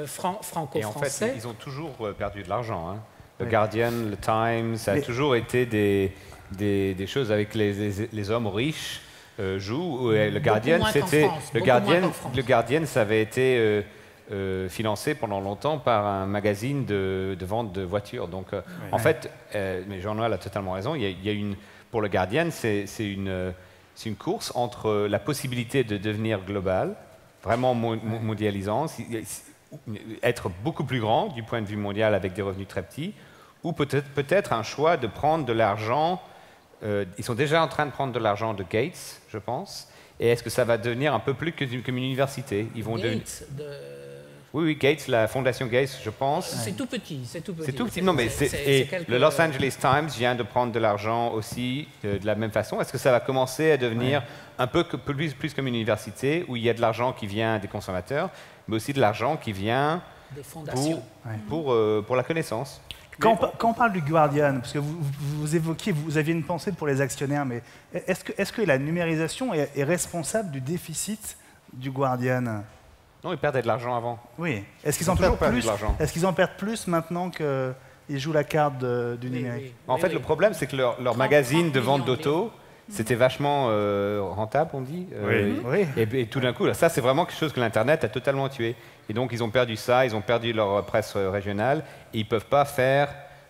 franco-français. Et en fait, ils ont toujours perdu de l'argent. Hein. Le Guardian, le Times, ça a toujours été des choses avec les hommes riches jouent. Le Guardian, le Guardian, ça avait été financé pendant longtemps par un magazine de vente de voitures. Donc, en fait, mais Jean-Noël a totalement raison. Il y a pour le Guardian, c'est une course entre la possibilité de devenir global, vraiment mondialisant, être beaucoup plus grand du point de vue mondial avec des revenus très petits, ou peut-être un choix de prendre de l'argent. Ils sont déjà en train de prendre de l'argent de Gates, je pense. Et est-ce que ça va devenir un peu plus comme une université? Ils vont devenir... Oui, Gates, la fondation Gates, je pense. C'est tout petit, c'est tout petit. C'est tout petit, non, mais le Los Angeles Times vient de prendre de l'argent aussi de la même façon. Est-ce que ça va commencer à devenir un peu plus comme une université où il y a de l'argent qui vient des consommateurs, mais aussi de l'argent qui vient des fondations pour la connaissance? Quand on parle du Guardian, parce que vous évoquiez, vous aviez une pensée pour les actionnaires, mais est-ce que la numérisation est responsable du déficit du Guardian? Non, ils perdaient de l'argent avant. Oui. Est-ce qu'ils en perdent plus? Est-ce qu'ils en perdent plus maintenant qu'ils jouent la carte du numérique? En fait, le problème, c'est que leur magazine de vente d'auto, c'était vachement rentable, on dit. Et tout d'un coup, ça, c'est vraiment quelque chose que l'Internet a totalement tué. Et donc, ils ont perdu ça, ils ont perdu leur presse régionale, et ils ne peuvent pas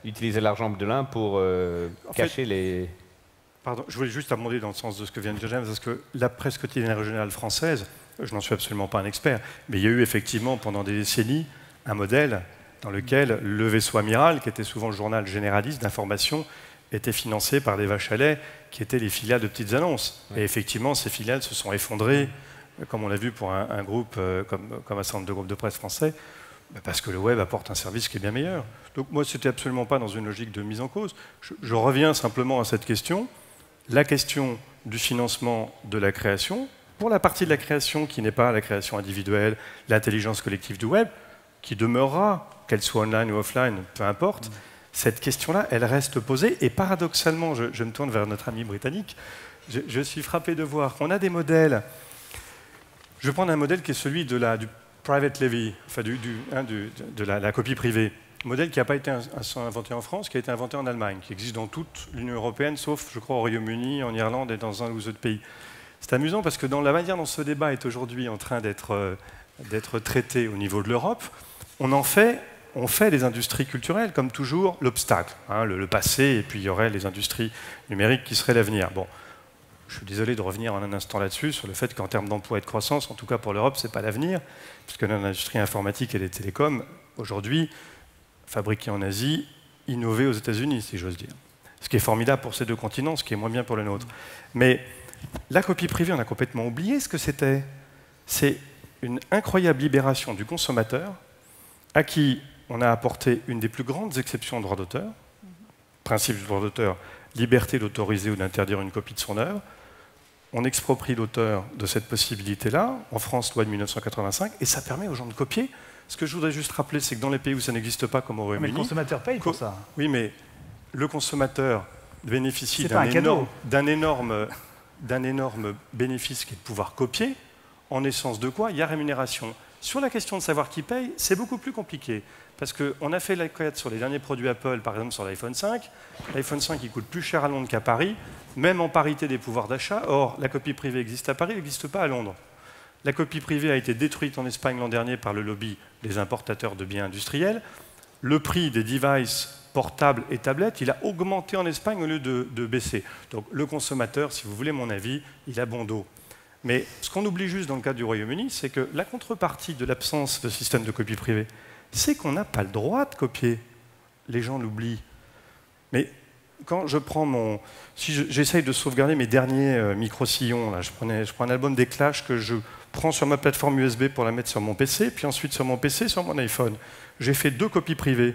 utiliser l'argent de l'un pour cacher les... Pardon, je voulais juste abonder dans le sens de ce que vient de dire James, parce que la presse quotidienne régionale française, je n'en suis absolument pas un expert, mais il y a eu effectivement pendant des décennies un modèle dans lequel le vaisseau amiral, qui était souvent le journal généraliste d'information, était financé par des vaches à lait qui étaient les filiales de petites annonces. Et effectivement, ces filiales se sont effondrées, comme on l'a vu pour un groupe comme un centre de groupe de presse français, parce que le web apporte un service qui est bien meilleur. Donc moi, ce n'était absolument pas dans une logique de mise en cause. Je reviens simplement à cette question. La question du financement de la création, pour la partie de la création qui n'est pas la création individuelle, l'intelligence collective du web, qui demeurera, qu'elle soit online ou offline, peu importe, cette question-là, elle reste posée. Et paradoxalement, je me tourne vers notre ami britannique, je suis frappé de voir qu'on a des modèles. Je vais prendre un modèle qui est celui du private levy, enfin de la copie privée. Modèle qui n'a pas été inventé en France, qui a été inventé en Allemagne, qui existe dans toute l'Union européenne, sauf, je crois, au Royaume-Uni, en Irlande et dans un ou deux pays. C'est amusant parce que dans la manière dont ce débat est aujourd'hui en train d'être traité au niveau de l'Europe, on fait des industries culturelles, comme toujours, l'obstacle, hein, le passé, et puis il y aurait les industries numériques qui seraient l'avenir. Bon, je suis désolé de revenir en un instant là-dessus, sur le fait qu'en termes d'emploi et de croissance, en tout cas pour l'Europe, ce n'est pas l'avenir, puisque l'industrie informatique et les télécoms, aujourd'hui, fabriquée en Asie, innovée aux États-Unis, si j'ose dire. Ce qui est formidable pour ces deux continents, ce qui est moins bien pour le nôtre. Mais la copie privée, on a complètement oublié ce que c'était. C'est une incroyable libération du consommateur, à qui on a apporté une des plus grandes exceptions au droit d'auteur, principe du droit d'auteur, liberté d'autoriser ou d'interdire une copie de son œuvre. On exproprie l'auteur de cette possibilité-là, en France, loi de 1985, et ça permet aux gens de copier. Ce que je voudrais juste rappeler, c'est que dans les pays où ça n'existe pas, comme au Royaume-Uni... Mais le consommateur paye pour ça. Oui, mais le consommateur bénéficie d'un énorme bénéfice qui est de pouvoir copier, en essence de quoi il y a rémunération. Sur la question de savoir qui paye, c'est beaucoup plus compliqué. Parce qu'on a fait l'enquête sur les derniers produits Apple, par exemple sur l'iPhone 5. L'iPhone 5, il coûte plus cher à Londres qu'à Paris, même en parité des pouvoirs d'achat. Or, la copie privée existe à Paris, elle n'existe pas à Londres. La copie privée a été détruite en Espagne l'an dernier par le lobby des importateurs de biens industriels. Le prix des devices portables et tablettes, il a augmenté en Espagne au lieu de baisser. Donc le consommateur, si vous voulez mon avis, il a bon dos. Mais ce qu'on oublie juste dans le cas du Royaume-Uni, c'est que la contrepartie de l'absence de système de copie privée, c'est qu'on n'a pas le droit de copier. Les gens l'oublient. Mais quand je prends si j'essaye de sauvegarder mes derniers micro-sillons, là, je prends un album des Clash que je prends sur ma plateforme USB pour la mettre sur mon PC, puis ensuite sur mon PC, sur mon iPhone. J'ai fait 2 copies privées.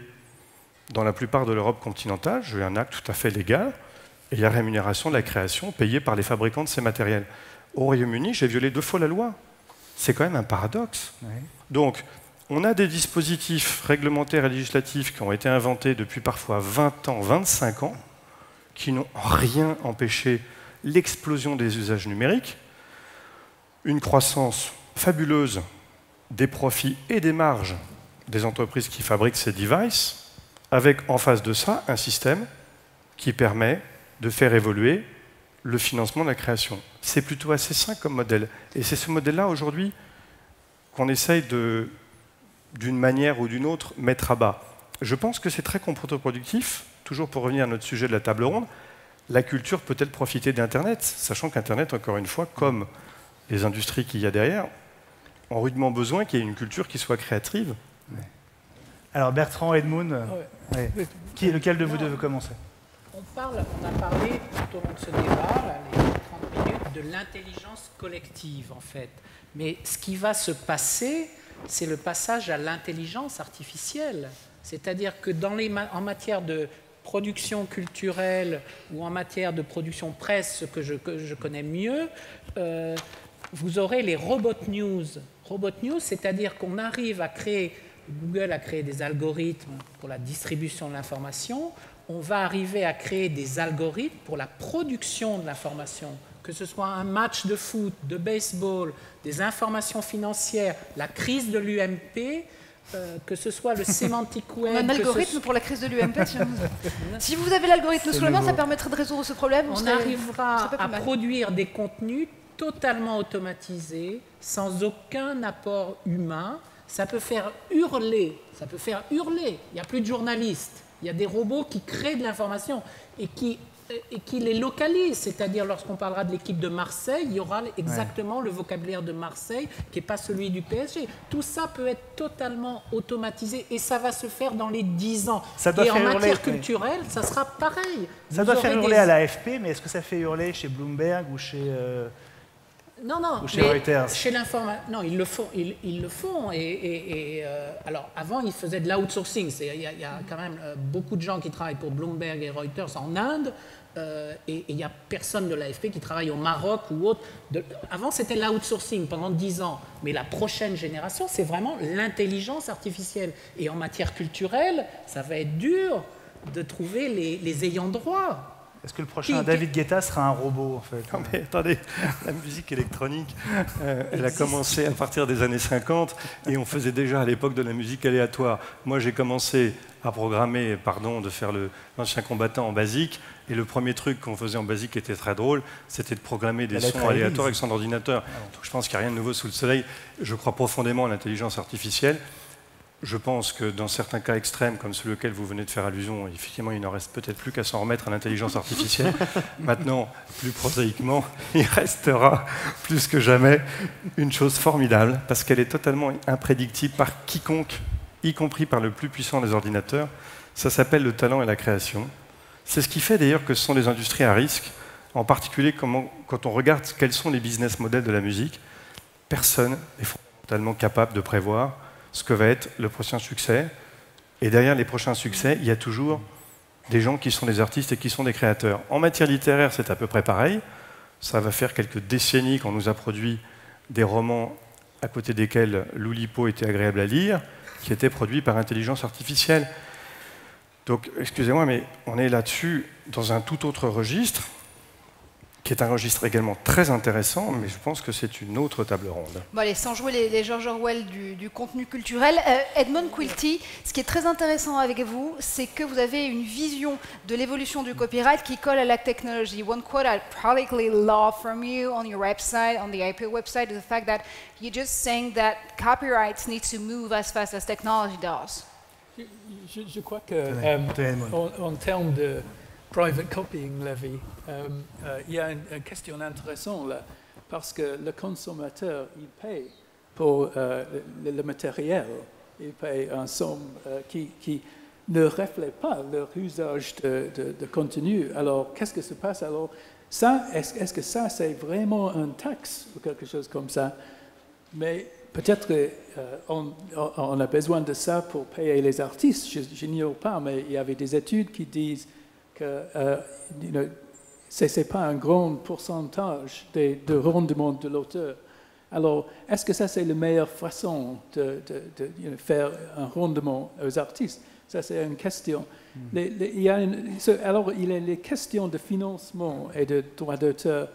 Dans la plupart de l'Europe continentale, j'ai un acte tout à fait légal, et il y a rémunération de la création payée par les fabricants de ces matériels. Au Royaume-Uni, j'ai violé 2 fois la loi. C'est quand même un paradoxe. Oui. Donc, on a des dispositifs réglementaires et législatifs qui ont été inventés depuis parfois 20 ans, 25 ans, qui n'ont en rien empêché l'explosion des usages numériques, une croissance fabuleuse des profits et des marges des entreprises qui fabriquent ces devices, avec en face de ça un système qui permet de faire évoluer le financement de la création. C'est plutôt assez sain comme modèle. Et c'est ce modèle-là, aujourd'hui, qu'on essaye d'une manière ou d'une autre, mettre à bas. Je pense que c'est très contre-productif. Toujours pour revenir à notre sujet de la table ronde, la culture peut-elle profiter d'Internet, sachant qu'Internet, encore une fois, comme les industries qu'il y a derrière, ont rudement besoin qu'il y ait une culture qui soit créative. Ouais. Alors Bertrand, Edmund, lequel de vous deux veut commencer? On a parlé tout au long de ce débat, là, les 30 minutes, de l'intelligence collective, en fait. Mais ce qui va se passer, c'est le passage à l'intelligence artificielle. C'est-à-dire que en matière de production culturelle ou en matière de production presse, ce que je connais mieux, vous aurez les robot news. Robot news, c'est-à-dire qu'on arrive à créer, Google a créé des algorithmes pour la distribution de l'information, on va arriver à créer des algorithmes pour la production de l'information, que ce soit un match de foot, de baseball, des informations financières, la crise de l'UMP, que ce soit le semantic web... On a un algorithme pour la crise de l'UMP. Si vous avez l'algorithme sous la main, ça permettrait de résoudre ce problème. On arrivera à produire des contenus totalement automatisés, sans aucun apport humain. Ça peut faire hurler. Il n'y a plus de journalistes. Il y a des robots qui créent de l'information et qui les localisent. C'est-à-dire, lorsqu'on parlera de l'équipe de Marseille, il y aura exactement le vocabulaire de Marseille qui n'est pas celui du PSG. Tout ça peut être totalement automatisé et ça va se faire dans les 10 ans. Et en matière culturelle, ça sera pareil. Ça doit faire hurler à l'AFP, mais est-ce que ça fait hurler chez Bloomberg ou chez... Non, chez l'information, non, ils le font. Alors, avant, ils faisaient de l'outsourcing. Il y a quand même beaucoup de gens qui travaillent pour Bloomberg et Reuters en Inde, et il n'y a personne de l'AFP qui travaille au Maroc ou autre. Avant, c'était l'outsourcing pendant 10 ans. Mais la prochaine génération, c'est vraiment l'intelligence artificielle. Et en matière culturelle, ça va être dur de trouver les ayants droit. Est-ce que le prochain David Guetta sera un robot, en fait? Non, mais attendez, la musique électronique, elle a commencé à partir des années 50 et on faisait déjà à l'époque de la musique aléatoire. Moi, j'ai commencé à programmer, pardon, de faire l'ancien combattant en basique. Et le premier truc qu'on faisait en basique qui était très drôle, c'était de programmer des sons aléatoires avec son ordinateur. Donc je pense qu'il n'y a rien de nouveau sous le soleil. Je crois profondément à l'intelligence artificielle. Je pense que dans certains cas extrêmes, comme celui auquel vous venez de faire allusion, effectivement, il n'en reste peut-être plus qu'à s'en remettre à l'intelligence artificielle. Maintenant, plus prosaïquement, il restera plus que jamais une chose formidable, parce qu'elle est totalement imprédictible par quiconque, y compris par le plus puissant des ordinateurs. Ça s'appelle le talent et la création. C'est ce qui fait d'ailleurs que ce sont des industries à risque, en particulier quand on regarde quels sont les business models de la musique. Personne n'est fondamentalement capable de prévoir ce que va être le prochain succès. Et derrière les prochains succès, il y a toujours des gens qui sont des artistes et qui sont des créateurs. En matière littéraire, c'est à peu près pareil. Ça va faire quelques décennies qu'on nous a produit des romans à côté desquels l'Oulipo était agréable à lire, qui étaient produits par intelligence artificielle. Donc, excusez-moi, mais on est là-dessus dans un tout autre registre, qui est un registre également très intéressant, mais je pense que c'est une autre table ronde. Bon, allez, sans jouer les George Orwell du contenu culturel, Edmond Quilty, ce qui est très intéressant avec vous, c'est que vous avez une vision de l'évolution du copyright qui colle à la technologie. One quote I particularly love from you on your website, on the IP website, is the fact that you're just saying that copyright needs to move as fast as technology does. Je crois que en termes de private copying levy, il y a une question intéressante là, parce que le consommateur, il paye pour le matériel, il paye une somme qui ne reflète pas leur usage de contenu. Alors, qu'est-ce que se passe? Alors, ça, est-ce que ça, c'est vraiment une taxe ou quelque chose comme ça? Mais peut-être qu'on a besoin de ça pour payer les artistes, je n'ignore pas, mais il y avait des études qui disent que ce n'est pas un grand pourcentage de rendement de l'auteur. Alors, est-ce que ça, c'est la meilleure façon de faire un rendement aux artistes? Ça, c'est une question. Alors, il y a les questions de financement et de droits d'auteur.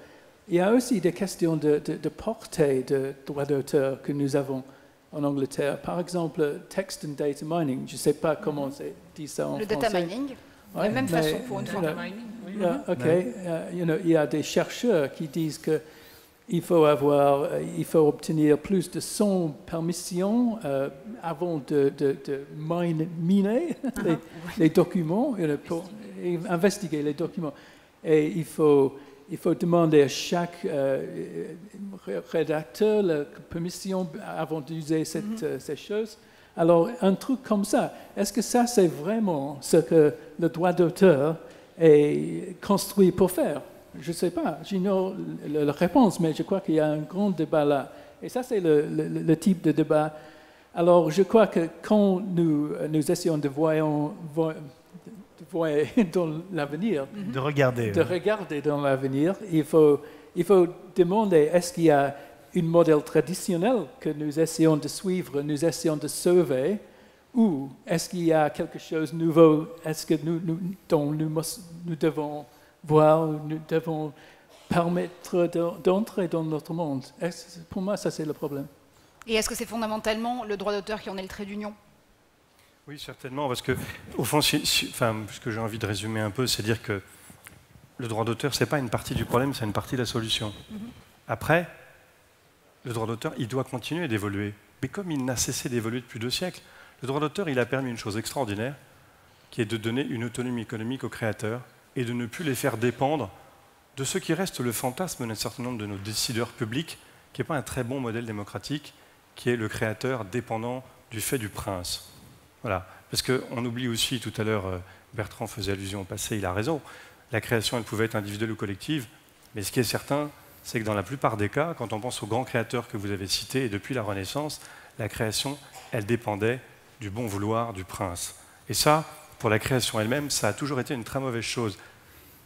Il y a aussi des questions de portée de droits d'auteur que nous avons en Angleterre. Par exemple, text and data mining. Je ne sais pas comment c'est dit ça en français. Le data mining. De la même façon pour une fois. Il y a des chercheurs qui disent qu'il faut obtenir plus de 100 permissions avant de miner les documents, pour investiguer les documents. Et il faut demander à chaque rédacteur la permission avant d'user ces choses. Alors, un truc comme ça, est-ce que ça, c'est vraiment ce que le droit d'auteur est construit pour faire? Je ne sais pas, j'ignore la réponse, mais je crois qu'il y a un grand débat là. Et ça, c'est le type de débat. Alors, je crois que quand nous essayons de voir dans l'avenir, de regarder dans l'avenir, il faut demander, est-ce qu'il y a un modèle traditionnel que nous essayons de suivre, nous essayons de sauver, ou est-ce qu'il y a quelque chose de nouveau, est-ce que dont nous devons voir, nous devons permettre d'entrer dans notre monde? Pour moi, ça c'est le problème. Et est-ce que c'est fondamentalement le droit d'auteur qui en est le trait d'union? Oui, certainement, parce que, au fond, ce que j'ai envie de résumer un peu, c'est dire que le droit d'auteur, ce n'est pas une partie du problème, c'est une partie de la solution. Après, le droit d'auteur, il doit continuer d'évoluer. Mais comme il n'a cessé d'évoluer depuis 2 siècles, le droit d'auteur, il a permis une chose extraordinaire, qui est de donner une autonomie économique aux créateurs et de ne plus les faire dépendre de ce qui reste le fantasme d'un certain nombre de nos décideurs publics, qui n'est pas un très bon modèle démocratique, qui est le créateur dépendant du fait du prince. Voilà. Parce qu'on oublie aussi, tout à l'heure, Bertrand faisait allusion au passé, il a raison, la création, elle pouvait être individuelle ou collective, mais ce qui est certain, c'est que dans la plupart des cas, quand on pense aux grands créateurs que vous avez cités, et depuis la Renaissance, la création, elle dépendait du bon vouloir du prince. Et ça, pour la création elle-même, ça a toujours été une très mauvaise chose.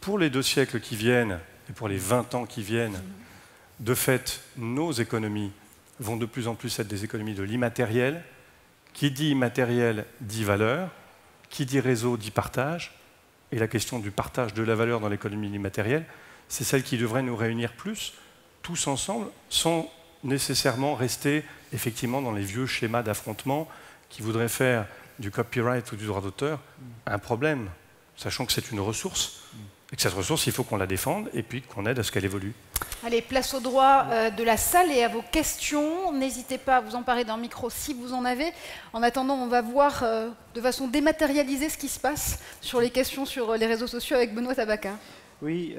Pour les 2 siècles qui viennent, et pour les 20 ans qui viennent, de fait, nos économies vont de plus en plus être des économies de l'immatériel. Qui dit immatériel dit valeur, qui dit réseau dit partage, et la question du partage de la valeur dans l'économie immatérielle, c'est celle qui devrait nous réunir plus, tous ensemble, sans nécessairement rester effectivement dans les vieux schémas d'affrontement qui voudraient faire du copyright ou du droit d'auteur un problème, sachant que c'est une ressource, et que cette ressource, il faut qu'on la défende et puis qu'on aide à ce qu'elle évolue. Allez, place au droit de la salle et à vos questions. N'hésitez pas à vous emparer d'un micro si vous en avez. En attendant, on va voir de façon dématérialisée ce qui se passe sur les questions sur les réseaux sociaux avec Benoît Tabaka. Oui,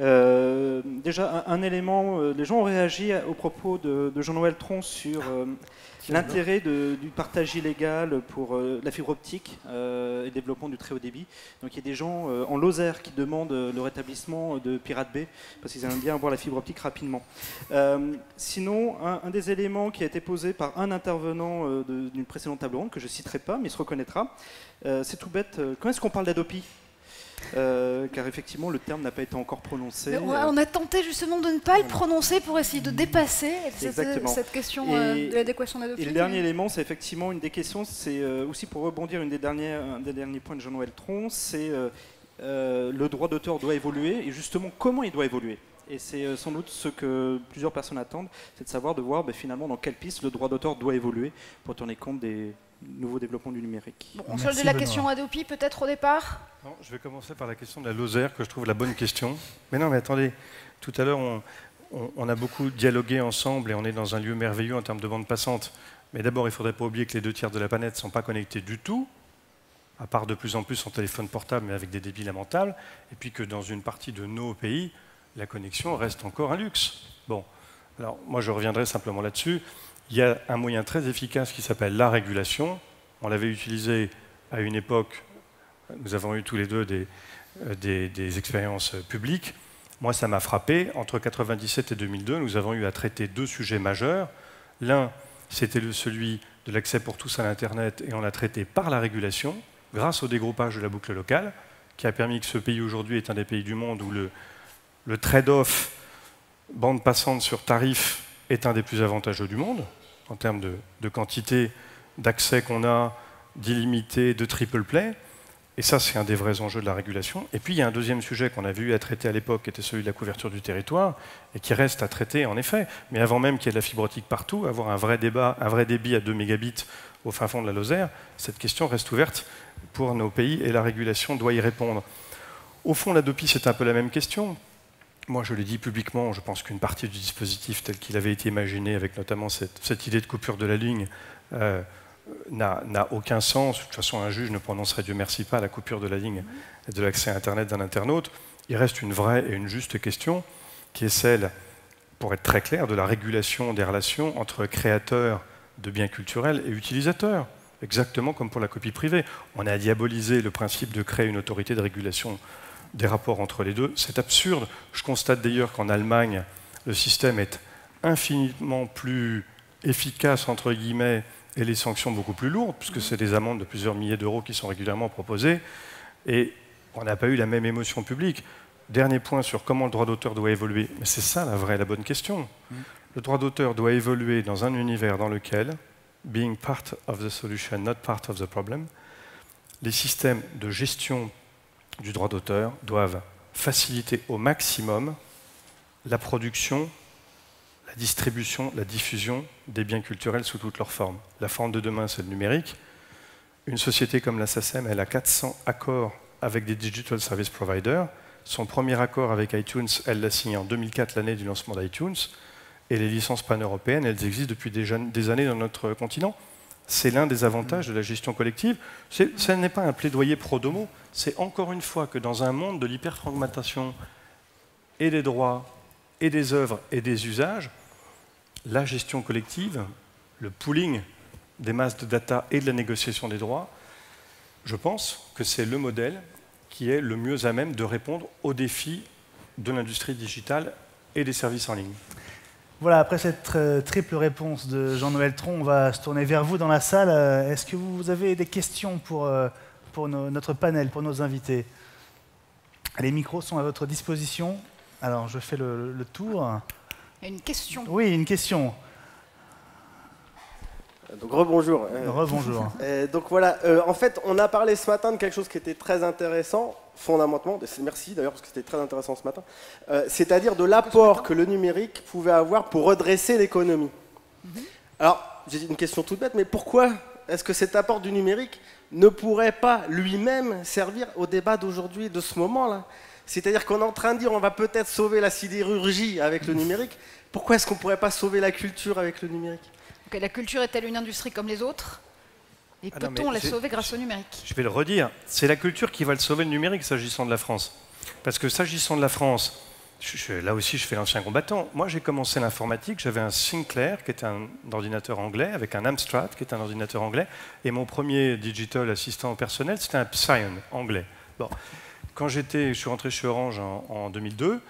déjà un élément, les gens ont réagi aux propos de Jean-Noël Tron sur l'intérêt du partage illégal pour la fibre optique et le développement du très haut débit. Donc il y a des gens en Lozère qui demandent le rétablissement de Pirate Bay parce qu'ils aimeraient bien avoir la fibre optique rapidement. Sinon, un des éléments qui a été posé par un intervenant d'une précédente table ronde, que je ne citerai pas, mais il se reconnaîtra, c'est tout bête. Quand est-ce qu'on parle d'Adopi ? Car effectivement, le terme n'a pas été encore prononcé. On a tenté justement de ne pas le prononcer pour essayer de dépasser cette question de l'adéquation d'Adopi. Et le dernier élément, c'est effectivement une des questions, c'est aussi pour rebondir un des derniers points de Jean-Noël Tron, c'est le droit d'auteur doit évoluer, et justement, comment il doit évoluer. Et c'est sans doute ce que plusieurs personnes attendent, c'est de savoir, de voir finalement dans quelle piste le droit d'auteur doit évoluer pour tenir compte des nouveaux développements du numérique. Bon, on soldait la question Adopi peut-être au départ. Non, je vais commencer par la question de la Lozère, que je trouve la bonne question. Mais non, mais attendez, tout à l'heure, on a beaucoup dialogué ensemble et on est dans un lieu merveilleux en termes de bande passante. Mais d'abord, il ne faudrait pas oublier que les 2 tiers de la planète ne sont pas connectés du tout, à part de plus en plus en téléphone portable, mais avec des débits lamentables, et puis que dans une partie de nos pays, la connexion reste encore un luxe. Bon, alors moi je reviendrai simplement là-dessus. Il y a un moyen très efficace qui s'appelle la régulation. On l'avait utilisé à une époque, nous avons eu tous les deux des expériences publiques. Moi, ça m'a frappé. Entre 1997 et 2002, nous avons eu à traiter 2 sujets majeurs. L'un, c'était celui de l'accès pour tous à l'Internet, et on l'a traité par la régulation, grâce au dégroupage de la boucle locale, qui a permis que ce pays aujourd'hui est un des pays du monde où le trade-off bande passante sur tarif est un des plus avantageux du monde, en termes de quantité d'accès qu'on a, d'illimité, de triple play. Et ça, c'est un des vrais enjeux de la régulation. Et puis, il y a un deuxième sujet qu'on avait eu à traiter à l'époque, qui était celui de la couverture du territoire, et qui reste à traiter, en effet. Mais avant même qu'il y ait de la fibre optique partout, avoir un vrai débit à 2 mégabits au fin fond de la Lozère, cette question reste ouverte pour nos pays, et la régulation doit y répondre. Au fond, l'Adopi, c'est un peu la même question. Moi, je l'ai dit publiquement, je pense qu'une partie du dispositif tel qu'il avait été imaginé, avec notamment cette idée de coupure de la ligne, n'a aucun sens. De toute façon, un juge ne prononcerait, Dieu merci, pas la coupure de la ligne et de l'accès à Internet d'un internaute. Il reste une vraie et une juste question, qui est celle, pour être très clair, de la régulation des relations entre créateurs de biens culturels et utilisateurs, exactement comme pour la copie privée. On a diabolisé le principe de créer une autorité de régulation des rapports entre les deux. C'est absurde. Je constate d'ailleurs qu'en Allemagne, le système est infiniment plus efficace, entre guillemets, et les sanctions beaucoup plus lourdes, puisque c'est des amendes de plusieurs milliers d'euros qui sont régulièrement proposées, et on n'a pas eu la même émotion publique. Dernier point sur comment le droit d'auteur doit évoluer. Mais c'est ça la bonne question. Le droit d'auteur doit évoluer dans un univers dans lequel, being part of the solution, not part of the problem, les systèmes de gestion du droit d'auteur doivent faciliter au maximum la production, la distribution, la diffusion des biens culturels sous toutes leurs formes. La forme de demain, c'est le numérique. Une société comme la SACEM, elle a 400 accords avec des digital service providers. Son premier accord avec iTunes, elle l'a signé en 2004, l'année du lancement d'iTunes. Et les licences pan-européennes, elles existent depuis des années dans notre continent. C'est l'un des avantages de la gestion collective. Ce n'est pas un plaidoyer pro-domo, c'est encore une fois que dans un monde de l'hyperfragmentation et des droits, et des œuvres, et des usages, la gestion collective, le pooling des masses de data et de la négociation des droits, je pense que c'est le modèle qui est le mieux à même de répondre aux défis de l'industrie digitale et des services en ligne. Voilà, après cette triple réponse de Jean-Noël Tron, on va se tourner vers vous dans la salle. Est-ce que vous avez des questions pour notre panel, pour nos invités? Les micros sont à votre disposition. Alors, je fais le tour. Il y a une question. Oui, une question. Donc rebonjour. Rebonjour. Donc voilà, en fait, on a parlé ce matin de quelque chose qui était très intéressant, fondamentalement, merci d'ailleurs parce que c'était très intéressant ce matin, c'est-à-dire de l'apport que le numérique pouvait avoir pour redresser l'économie. Alors, j'ai une question toute bête, mais pourquoi est-ce que cet apport du numérique ne pourrait pas lui-même servir au débat d'aujourd'hui, de ce moment-là? C'est-à-dire qu'on est en train de dire on va peut-être sauver la sidérurgie avec le numérique. Pourquoi est-ce qu'on ne pourrait pas sauver la culture avec le numérique? Okay, la culture est-elle une industrie comme les autres? Et peut-on la sauver grâce au numérique? Je vais le redire, c'est la culture qui va le sauver le numérique s'agissant de la France. Parce que s'agissant de la France, là aussi je fais l'ancien combattant. Moi j'ai commencé l'informatique, j'avais un Sinclair qui était un ordinateur anglais, avec un Amstrad qui est un ordinateur anglais, et mon premier digital assistant personnel c'était un Psion anglais. Bon. Quand je suis rentré chez Orange en 2002,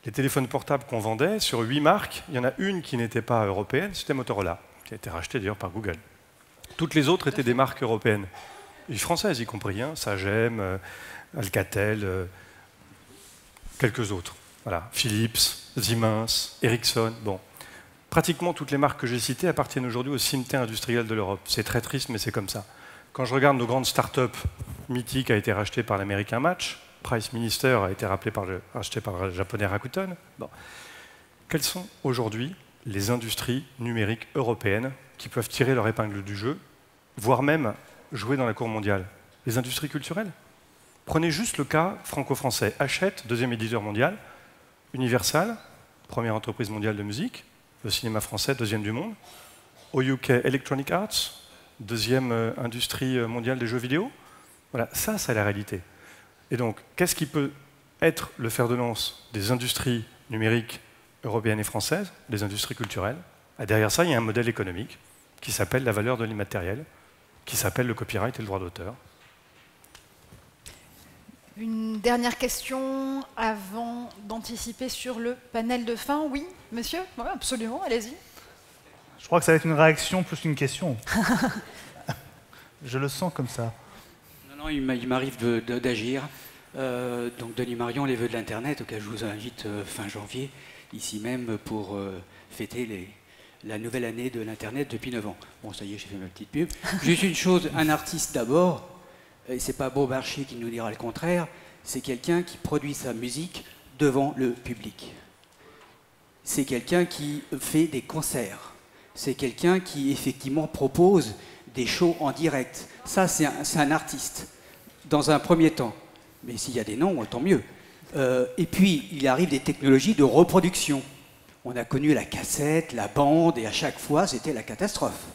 les téléphones portables qu'on vendait, sur 8 marques, il y en a une qui n'était pas européenne, c'était Motorola, qui a été rachetée d'ailleurs par Google. Toutes les autres étaient des marques européennes, et françaises y compris, hein, Sagem, Alcatel, quelques autres. Voilà, Philips, Siemens, Ericsson, bon. Pratiquement toutes les marques que j'ai citées appartiennent aujourd'hui au cimetière industriel de l'Europe. C'est très triste, mais c'est comme ça. Quand je regarde nos grandes start-up, Mythic a été racheté par l'américain Match, Price Minister a été racheté par le japonais Rakuten. Bon. Quelles sont aujourd'hui les industries numériques européennes qui peuvent tirer leur épingle du jeu, voire même jouer dans la cour mondiale? Les industries culturelles? Prenez juste le cas franco-français. Hachette, deuxième éditeur mondial. Universal, première entreprise mondiale de musique. Le cinéma français, deuxième du monde. Au UK, Electronic Arts, deuxième industrie mondiale des jeux vidéo. Voilà, ça c'est la réalité. Et donc, qu'est-ce qui peut être le fer de lance des industries numériques européennes et françaises, des industries culturelles? Et derrière ça, il y a un modèle économique qui s'appelle la valeur de l'immatériel, qui s'appelle le copyright et le droit d'auteur. Une dernière question avant d'anticiper sur le panel de fin. Oui, monsieur? Oui, absolument, allez-y. Je crois que ça va être une réaction plus qu'une question. Je le sens comme ça. Non, il m'arrive d'agir. Donc Denis Marion, les vœux de l'Internet, auquel je vous invite fin janvier, ici même, pour fêter la nouvelle année de l'Internet depuis 9 ans. Bon, ça y est, j'ai fait ma petite pub. Juste une chose, un artiste d'abord, et c'est pas Beaumarchais qui nous dira le contraire, c'est quelqu'un qui produit sa musique devant le public. C'est quelqu'un qui fait des concerts. C'est quelqu'un qui, effectivement, propose des shows en direct. Ça, c'est un artiste, dans un premier temps. Mais s'il y a des noms, tant mieux. Et puis, il arrive des technologies de reproduction. On a connu la cassette, la bande, et à chaque fois, c'était la catastrophe.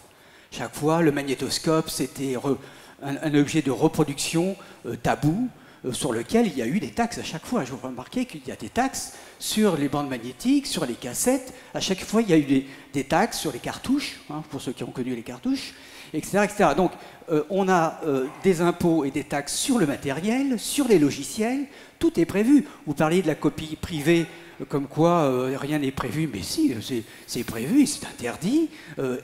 Chaque fois, le magnétoscope, c'était un objet de reproduction tabou, sur lequel il y a eu des taxes à chaque fois. Je vous remarquez qu'il y a des taxes sur les bandes magnétiques, sur les cassettes. À chaque fois, il y a eu des taxes sur les cartouches, hein, pour ceux qui ont connu les cartouches, etc. etc. Donc, on a des impôts et des taxes sur le matériel, sur les logiciels. Tout est prévu. Vous parliez de la copie privée, comme quoi rien n'est prévu. Mais si, c'est prévu, c'est interdit.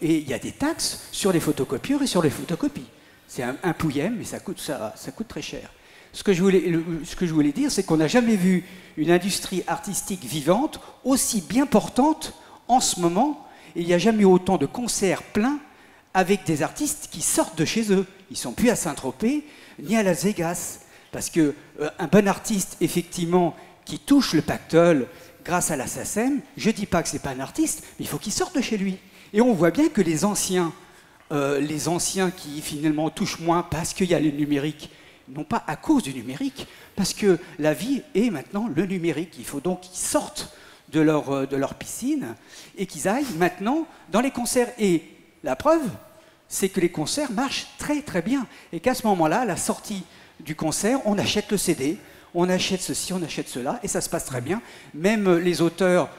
Et il y a des taxes sur les photocopieurs et sur les photocopies. C'est un pouillème, mais ça coûte très cher. Ce que je voulais dire, c'est qu'on n'a jamais vu une industrie artistique vivante aussi bien portante en ce moment. Et il n'y a jamais eu autant de concerts pleins avec des artistes qui sortent de chez eux. Ils ne sont plus à Saint-Tropez ni à Las Vegas. Parce qu'un bon artiste, effectivement, qui touche le pactole grâce à la SACEM, je ne dis pas que ce n'est pas un artiste, mais il faut qu'il sorte de chez lui. Et on voit bien que les anciens qui finalement touchent moins parce qu'il y a le numérique, non pas à cause du numérique, parce que la vie est maintenant le numérique. Il faut donc qu'ils sortent de leur piscine et qu'ils aillent maintenant dans les concerts. Et la preuve, c'est que les concerts marchent très très bien. Et qu'à ce moment-là, à la sortie du concert, on achète le CD, on achète ceci, on achète cela, et ça se passe très bien. Même les auteurs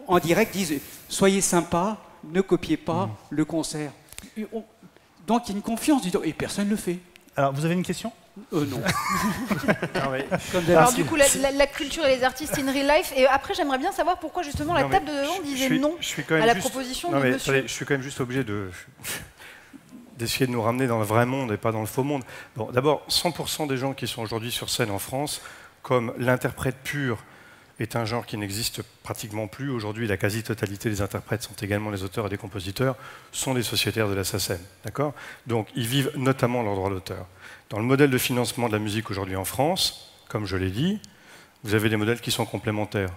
en direct disent « Soyez sympas, ne copiez pas le concert ». Donc il y a une confiance, et personne ne le fait. Alors, vous avez une question? Non. Alors du coup, la culture et les artistes in real life. Et après, j'aimerais bien savoir pourquoi justement la table de devant disait non à la proposition de monsieur. Attendez, je suis quand même juste obligé d'essayer de nous ramener dans le vrai monde et pas dans le faux monde. Bon, d'abord, 100% des gens qui sont aujourd'hui sur scène en France, comme l'interprète pur est un genre qui n'existe pratiquement plus. Aujourd'hui, la quasi-totalité des interprètes sont également les auteurs et des compositeurs, sont des sociétaires de la SACEM. D'accord ? Donc, ils vivent notamment leur droit d'auteur. Dans le modèle de financement de la musique aujourd'hui en France, comme je l'ai dit, vous avez des modèles qui sont complémentaires.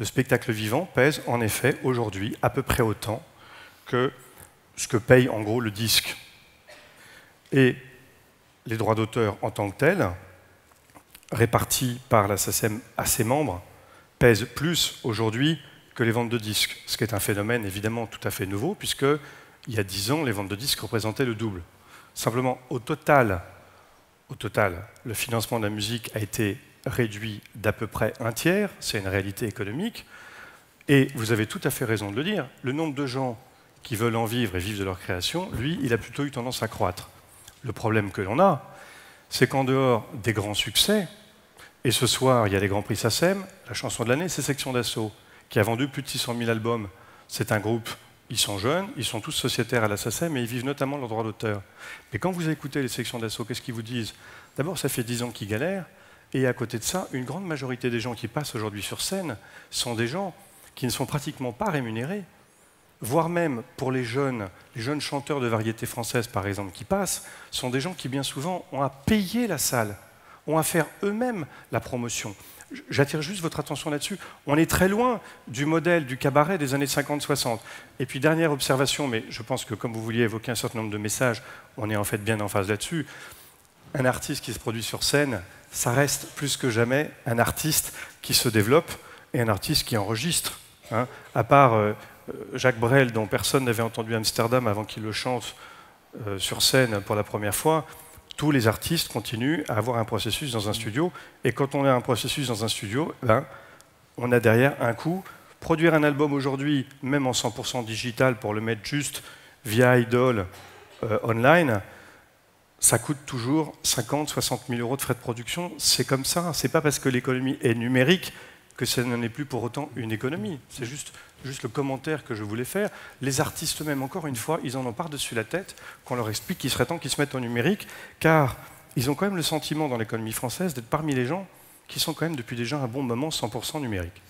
Le spectacle vivant pèse en effet aujourd'hui à peu près autant que ce que paye en gros le disque. Et les droits d'auteur en tant que tels, répartis par la SACEM à ses membres, pèsent plus aujourd'hui que les ventes de disques, ce qui est un phénomène évidemment tout à fait nouveau, puisque il y a 10 ans, les ventes de disques représentaient le double. Simplement, au total, le financement de la musique a été réduit d'à peu près un tiers, c'est une réalité économique, et vous avez tout à fait raison de le dire, le nombre de gens qui veulent en vivre et vivre de leur création, lui, il a plutôt eu tendance à croître. Le problème que l'on a, c'est qu'en dehors des grands succès, et ce soir, il y a les Grands Prix SACEM, la chanson de l'année, c'est Section d'Assaut, qui a vendu plus de 600 000 albums. C'est un groupe, ils sont jeunes, ils sont tous sociétaires à la SACEM, et ils vivent notamment leurs droits d'auteur. Mais quand vous écoutez les Sections d'Assaut, qu'est-ce qu'ils vous disent? D'abord, ça fait 10 ans qu'ils galèrent, et à côté de ça, une grande majorité des gens qui passent aujourd'hui sur scène sont des gens qui ne sont pratiquement pas rémunérés, voire même pour les jeunes chanteurs de variété française, par exemple, qui passent, sont des gens qui, bien souvent, ont à payer la salle, ont à faire eux-mêmes la promotion. J'attire juste votre attention là-dessus. On est très loin du modèle du cabaret des années 50-60. Et puis, dernière observation, mais je pense que comme vous vouliez évoquer un certain nombre de messages, on est en fait bien en phase là-dessus. Un artiste qui se produit sur scène, ça reste plus que jamais un artiste qui se développe et un artiste qui enregistre. Hein. À part Jacques Brel, dont personne n'avait entendu Amsterdam avant qu'il le chante sur scène pour la première fois, tous les artistes continuent à avoir un processus dans un studio. Et quand on a un processus dans un studio, ben, on a derrière un coût. Produire un album aujourd'hui, même en 100% digital, pour le mettre juste via Idol online, ça coûte toujours 50-60 000 euros de frais de production. C'est comme ça. C'est pas parce que l'économie est numérique que ça n'en est plus pour autant une économie. C'est juste le commentaire que je voulais faire. Les artistes eux-mêmes, encore une fois, ils en ont par-dessus la tête qu'on leur explique qu'il serait temps qu'ils se mettent au numérique, car ils ont quand même le sentiment dans l'économie française d'être parmi les gens qui sont quand même depuis déjà un bon moment 100% numérique.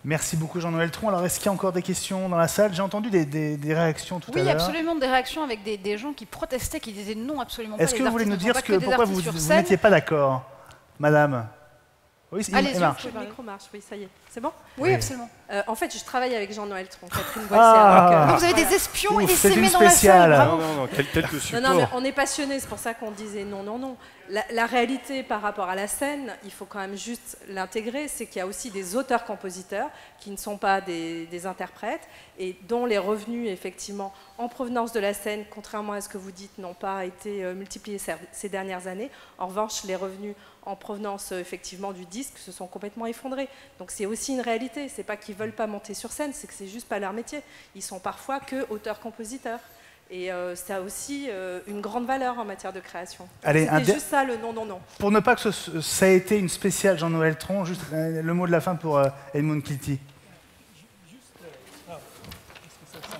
Merci beaucoup Jean-Noël Tron. Alors est-ce qu'il y a encore des questions dans la salle? J'ai entendu des réactions tout à l'heure. Oui, absolument, des réactions avec des gens qui protestaient, qui disaient non, absolument pas. Est-ce que vous voulez nous dire pourquoi vous n'étiez pas d'accord, madame? Oui, allez-y, le micro marche, oui, ça y est. C'est bon? Oui, absolument. En fait, je travaille avec Jean-Noël Tron, Catherine Boissière. Donc vous avez des espions et des c'est une dans la salle. Non, quelques supports. Non, mais on est passionnés, c'est pour ça qu'on disait non. La réalité par rapport à la scène, il faut quand même juste l'intégrer, c'est qu'il y a aussi des auteurs-compositeurs qui ne sont pas des interprètes et dont les revenus, effectivement, en provenance de la scène, contrairement à ce que vous dites, n'ont pas été multipliés ces dernières années. En revanche, les revenus en provenance effectivement du disque se sont complètement effondrés. Donc c'est aussi une réalité, c'est pas qu'ils veulent pas monter sur scène, c'est que c'est juste pas leur métier. Ils sont parfois que auteurs-compositeurs. Et ça a aussi une grande valeur en matière de création. C'est juste ça le non. Pour ne pas que ça ait été une spéciale Jean-Noël Tron, juste le mot de la fin pour Edmund Kilty.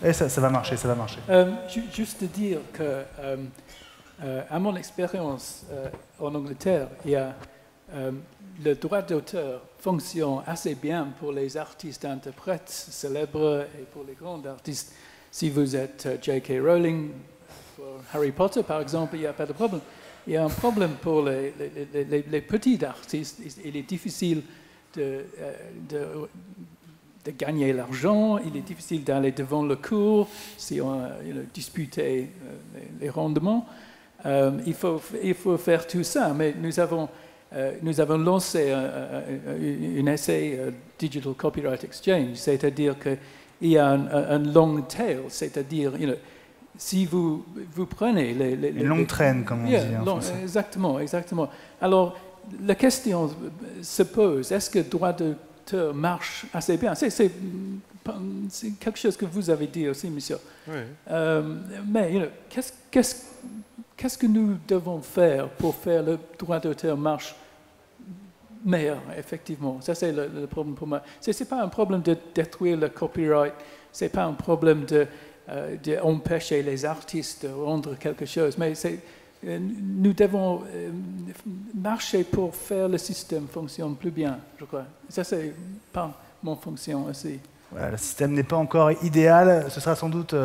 Et ça va marcher, ça va marcher. Juste dire que, à mon expérience en Angleterre, il y a le droit d'auteur fonctionne assez bien pour les artistes interprètes célèbres et pour les grands artistes. Si vous êtes J.K. Rowling, pour Harry Potter par exemple, il n'y a pas de problème. Il y a un problème pour les petits artistes. Il est difficile de gagner l'argent, il est difficile d'aller devant le cours si on dispute les rendements. Il faut faire tout ça, mais nous avons lancé un essai Digital Copyright Exchange, c'est-à-dire qu'il y a un long tail, c'est-à-dire si vous prenez une longue traîne, comme on dit en français. Exactement. Alors, la question se pose, est-ce que le droit d'auteur marche assez bien? C'est quelque chose que vous avez dit aussi, monsieur. Oui. Mais qu'est-ce que nous devons faire pour faire le droit d'auteur marche meilleur, effectivement? Ça, c'est le problème pour moi. Ce n'est pas un problème de détruire le copyright, ce n'est pas un problème d'empêcher les artistes de rendre quelque chose, mais nous devons marcher pour faire le système fonctionner plus bien, je crois. Ça, c'est pas mon fonction aussi. Voilà, le système n'est pas encore idéal. Ce sera sans doute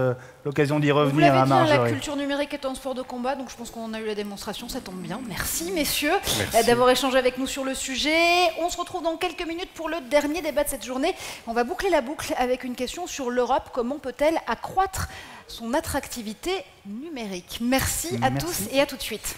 l'occasion d'y revenir à Vous l'avez dit, la Marjorie. culture numérique est un sport de combat, donc je pense qu'on a eu la démonstration, ça tombe bien. Merci messieurs d'avoir échangé avec nous sur le sujet. On se retrouve dans quelques minutes pour le dernier débat de cette journée. On va boucler la boucle avec une question sur l'Europe. Comment peut-elle accroître son attractivité numérique? Merci à tous et à tout de suite.